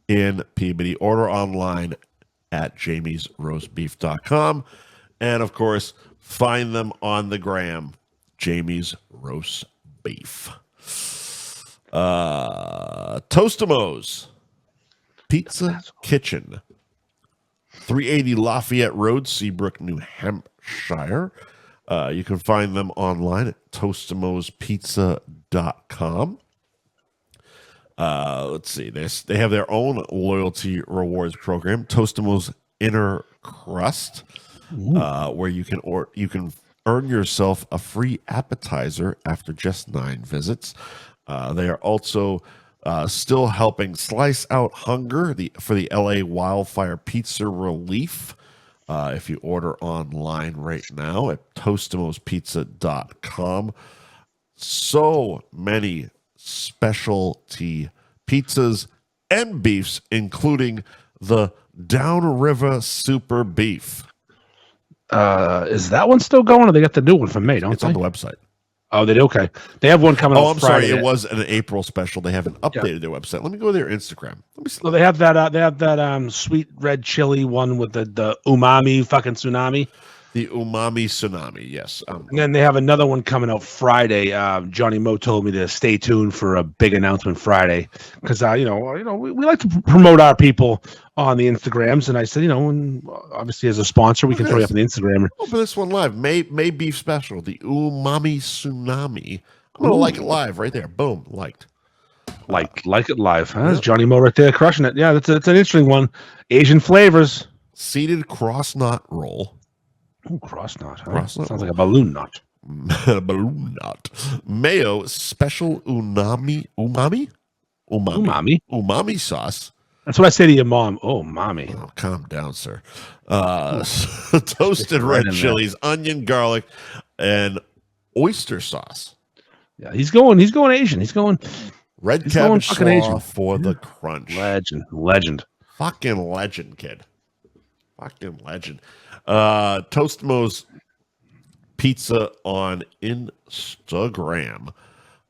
in Peabody. Order online at jamiesroastbeef.com. And, of course, find them on the gram, Jamie's Roast Beef. Tostimo's Pizza Kitchen, 380 Lafayette Road, Seabrook, New Hampshire. You can find them online at Tostimo'sPizza.com. Let's see. They have their own loyalty rewards program, Tostimo's Inner Crust, where you can earn yourself a free appetizer after just 9 visits. They are also still helping slice out hunger for the LA wildfire pizza relief. if you order online right now at Tostimo'sPizza.com. So many specialty pizzas and beefs, including the Downriver Super Beef. Is that one still going, or they got the new one from May, don't It's they? on the website. Oh, they do? Okay. They have one coming out I'm Friday. sorry. It was an April special. They haven't updated their website. Let me go to their Instagram. Let me see. So they have that sweet red chili one with the umami fucking tsunami. The umami tsunami, yes. And then they have another one coming out Friday. Johnny Moe told me to stay tuned for a big announcement Friday because we like to promote our people on the Instagrams, and I said, and obviously as a sponsor, we can throw you up on the Instagram. Open this one live. May beef special, the umami tsunami. I'm gonna like it live right there. Boom, liked. Like it live. Huh? That's Johnny Moe right there, crushing it. Yeah, that's an interesting one. Asian flavors. Seeded cross knot roll. Ooh, cross knot. Huh? Cross knot Sounds like a balloon knot. Balloon knot. Mayo special umami sauce. That's what I say to your mom. Oh, mommy. Oh, calm down, sir. Toasted red chilies, onion, garlic, and oyster sauce. Yeah, he's going Asian. He's going red cabbage slaw Asian. For the crunch. Legend. Fucking legend, kid. Fucking legend. Tostimo's Pizza on Instagram.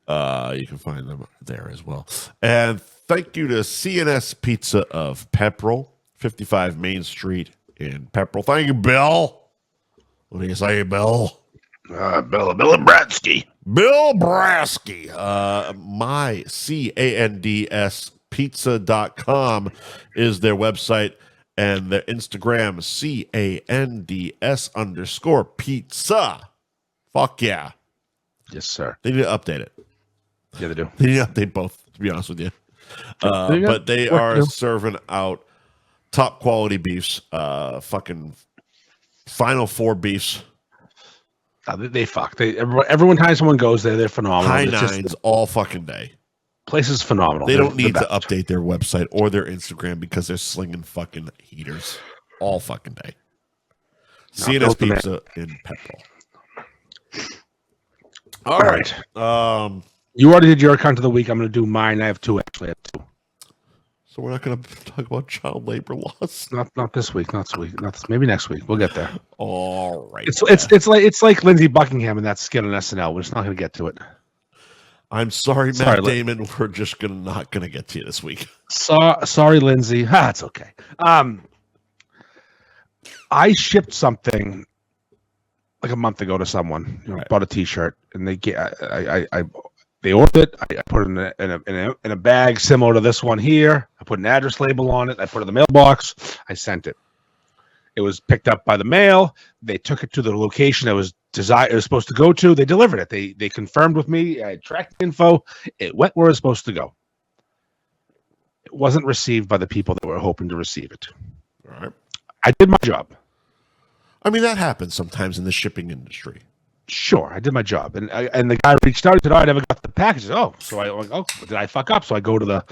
You can find them there as well. And thank you to CNS Pizza of Pepperell, 55 Main Street in Pepperell. Thank you, Bill. What do you say, Bill? Bill Bradsky. Bill Brasky. My CANDS pizza.com is their website. And their Instagram, CANDS_pizza. Fuck yeah. Yes, sir. They need to update it. Yeah, they do. They need to update both, to be honest with you. But they are serving out top quality beefs. Fucking Final Four beefs. They fuck. Everyone time someone goes there, they're phenomenal. High nines all fucking day. Place is phenomenal. They don't need to update their website or their Instagram because they're slinging fucking heaters all fucking day. CNS Pizza in Pepperell. All right. You already did your account of the week. I'm going to do mine. I have two, actually. I have two. So we're not going to talk about child labor laws. Not this week. Maybe next week. We'll get there. All right. It's like Lindsey Buckingham and that skit on SNL. We're just not going to get to it. I'm sorry, Matt Damon. We're just not gonna get to you this week. Sorry, Lindsay. It's okay. I shipped something like a month ago to someone. Bought a T-shirt, and they ordered it. I put it in a bag similar to this one here. I put an address label on it. I put it in the mailbox. I sent it. It was picked up by the mail. They took it to the location it was supposed to go to. They delivered it. They confirmed with me. I tracked the info. It went where it was supposed to go. It wasn't received by the people that were hoping to receive it. All right. I did my job. I mean, that happens sometimes in the shipping industry. Sure, I did my job, and the guy reached out and said, "Oh, I never got the package." So did I fuck up? So I go to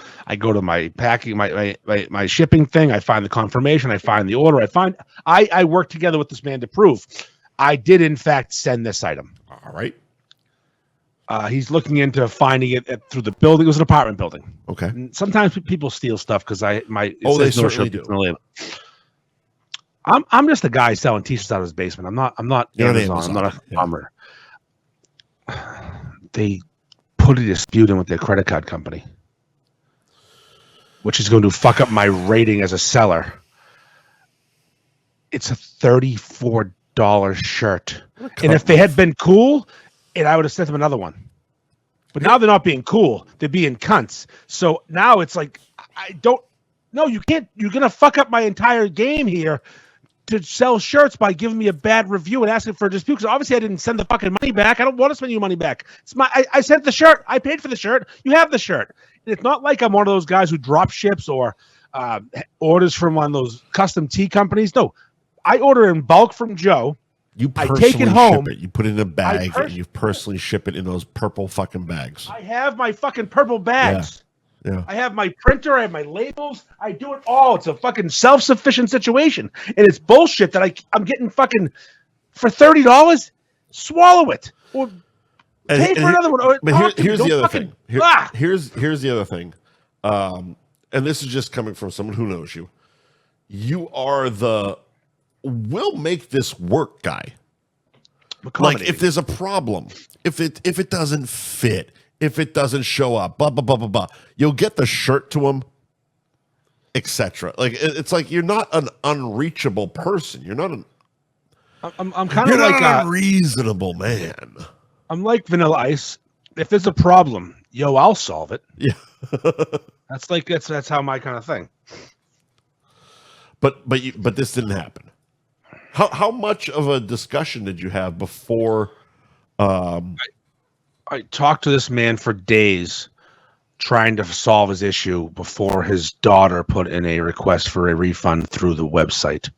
my packing, my shipping thing. I find the confirmation. I find the order. I work together with this man to prove I did in fact send this item. All right. He's looking into finding it through the building. It was an apartment building. Okay. And sometimes people steal stuff because they certainly do. I'm just a guy selling t-shirts out of his basement. I'm not Amazon. I'm not a bomber. They put a dispute in with their credit card company, which is going to fuck up my rating as a seller. It's a $34 shirt. And if they had been cool, I would have sent them another one. But now they're not being cool. They're being cunts. So now it's like, you can't. You're going to fuck up my entire game here to sell shirts by giving me a bad review and asking for a dispute, because obviously I didn't send the fucking money back. I don't want to spend your money back. I sent the shirt. I paid for the shirt. You have the shirt. And it's not like I'm one of those guys who drop ships or orders from one of those custom tea companies. No, I order in bulk from Joe. You personally I take it home. Ship it. You put it in a bag and you personally ship it in those purple fucking bags. I have my fucking purple bags. Yeah. I have my printer. I have my labels. I do it all. It's a fucking self-sufficient situation, and it's bullshit that I'm getting fucking for $30. Swallow it or pay for another one. But here's the other thing. Here's the other thing, and this is just coming from someone who knows you. You are the we'll make this work guy. Like if there's a problem, if it doesn't fit, if it doesn't show up, blah blah blah blah blah, you'll get the shirt to him, etc. Like it's like you're not an unreachable person. You're not an. I'm kind of like an unreasonable man. I'm like Vanilla Ice. If there's a problem, I'll solve it. Yeah, that's how my kind of thing. But this didn't happen. How much of a discussion did you have before? I talked to this man for days, trying to solve his issue before his daughter put in a request for a refund through the website.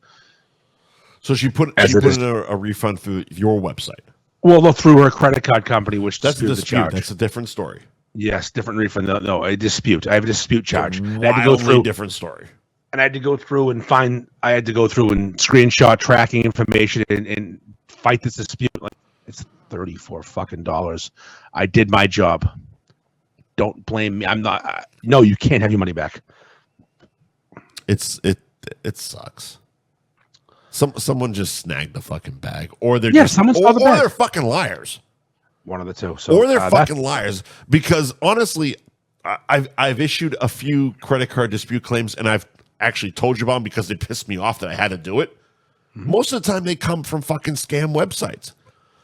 So she put in a refund through your website. Well, through her credit card company, which that's a dispute. The charge. That's a different story. Yes, different refund. No, a dispute. I have a dispute charge. I had to go through different story. And I had to go through and screenshot tracking information and fight this dispute. Like it's $34 fucking dollars. I did my job. Don't blame me. I'm not. No, you can't have your money back. It sucks. Someone just snagged the fucking bag, or they're someone stole the bag. Or they're fucking liars. One of the two. So, or they're fucking liars. Because honestly, I've issued a few credit card dispute claims, and I've actually told you about them because they pissed me off that I had to do it. Mm-hmm. Most of the time, they come from fucking scam websites.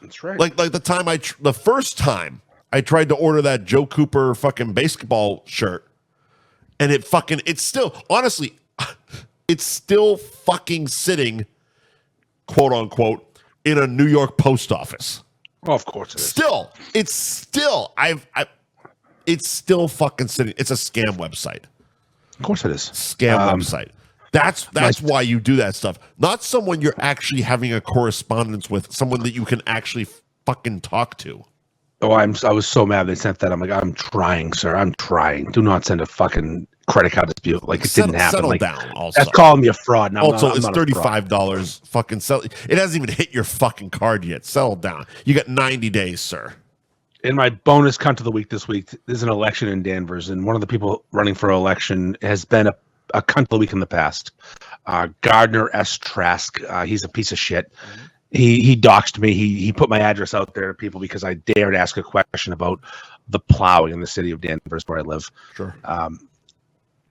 That's right. Like the first time I tried to order that Joe Cooper fucking basketball shirt, and it's still honestly, it's still fucking sitting, quote unquote, in a New York post office. Oh, of course it is. It's still fucking sitting. It's a scam website. Of course it is. Scam website. That's why you do that stuff. Not someone you're actually having a correspondence with, someone that you can actually fucking talk to. Oh, I was so mad they sent that. I'm like, I'm trying, sir. I'm trying. Do not send a fucking credit card dispute. Like it didn't happen. Settle like, down. Also, that's calling me a fraud. Now, also, it's $35. Fucking sell. It hasn't even hit your fucking card yet. Settle down. You got 90 days, sir. In my bonus cunt of the week this week, there's an election in Danvers, and one of the people running for election has been a cunt of the week in the past. Gardner S. Trask. He's a piece of shit. He doxed me. He put my address out there to people because I dared ask a question about the plowing in the city of Danvers where I live. Sure.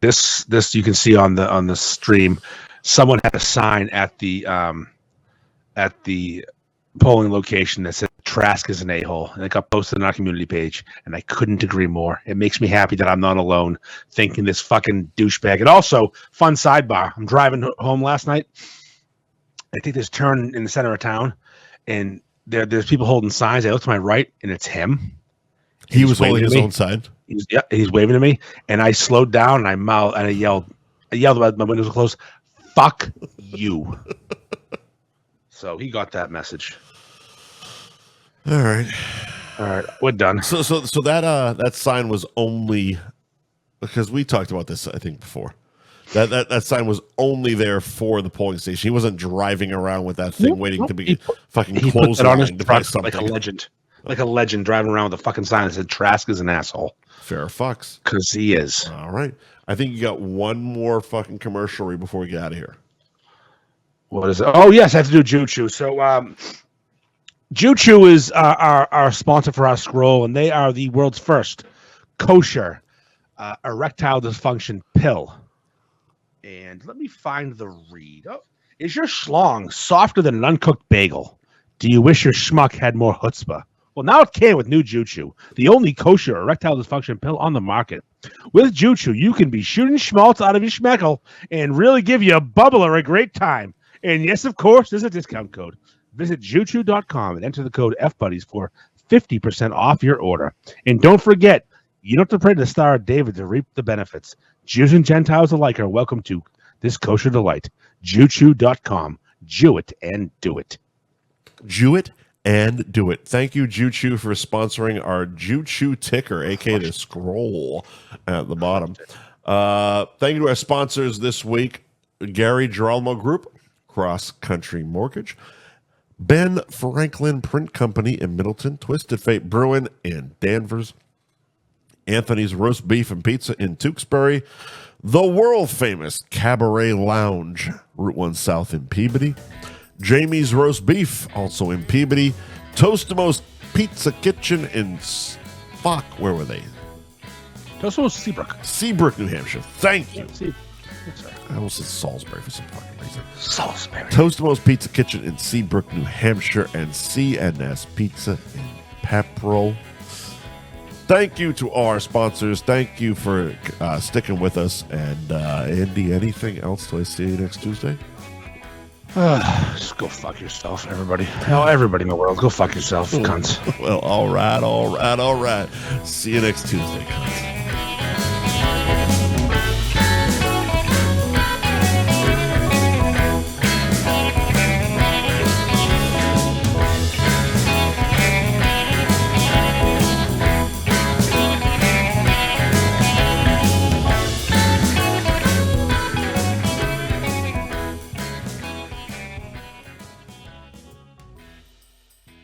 This you can see on the stream. Someone had a sign at the polling location that said Trask is an a-hole, and it got posted on our community page, and I couldn't agree more. It makes me happy that I'm not alone thinking this fucking douchebag. And also, fun sidebar, I'm driving home last night. I take this turn in the center of town, and there's people holding signs. I look to my right, and it's him. He was holding his own sign. He's waving to me, and I slowed down, and I yelled about my windows were closed, "Fuck you!" So he got that message. All right, we're done. So that sign was only because we talked about this, I think, before. That sign was only there for the polling station. He wasn't driving around with that thing waiting to be fucking closed on to buy something. Like a legend driving around with a fucking sign that said Trask is an asshole. Fair fucks. Because he is. All right. I think you got one more fucking commercial before we get out of here. What is it? Oh, yes, I have to do Jew Chew. So Jew Chew is our sponsor for our scroll, and they are the world's first kosher erectile dysfunction pill. And let me find the read. Oh, is your schlong softer than an uncooked bagel? Do you wish your schmuck had more chutzpah? Well, now it can with new Jew Chew, the only kosher erectile dysfunction pill on the market. With Jew Chew, you can be shooting schmaltz out of your schmeckle and really give your bubbler a great time. And yes, of course, there's a discount code. Visit jewchew.com and enter the code FBuddies for 50% off your order. And don't forget, you don't have to pray to the Star of David to reap the benefits. Jews and Gentiles alike are welcome to this kosher delight. Jewchew.com. Jew it and do it. Jew it and do it. Thank you, Juchu, for sponsoring our Juchu ticker, aka the scroll at the bottom. Thank you to our sponsors this week, Gary Girolamo Group, Cross Country Mortgage, Ben Franklin Print Company in Middleton, Twisted Fate Brewing in Danvers, Anthony's Roast Beef and Pizza in Tewksbury, the world-famous Cabaret Lounge, Route 1 South in Peabody, Jamie's Roast Beef, also in Peabody, Tostimo's Pizza Kitchen in where were they? Tostimo's Seabrook. Seabrook, New Hampshire. Thank you. Sorry. I almost said Salisbury for some fucking reason. Salisbury. Tostimo's Pizza Kitchen in Seabrook, New Hampshire, and C&S Pizza in Pepperell. Thank you to our sponsors. Thank you for sticking with us. And Andy, anything else till I see you next Tuesday? Just go fuck yourself, everybody. No, everybody in the world, go fuck yourself, cunts. Well, all right. See you next Tuesday, cunts.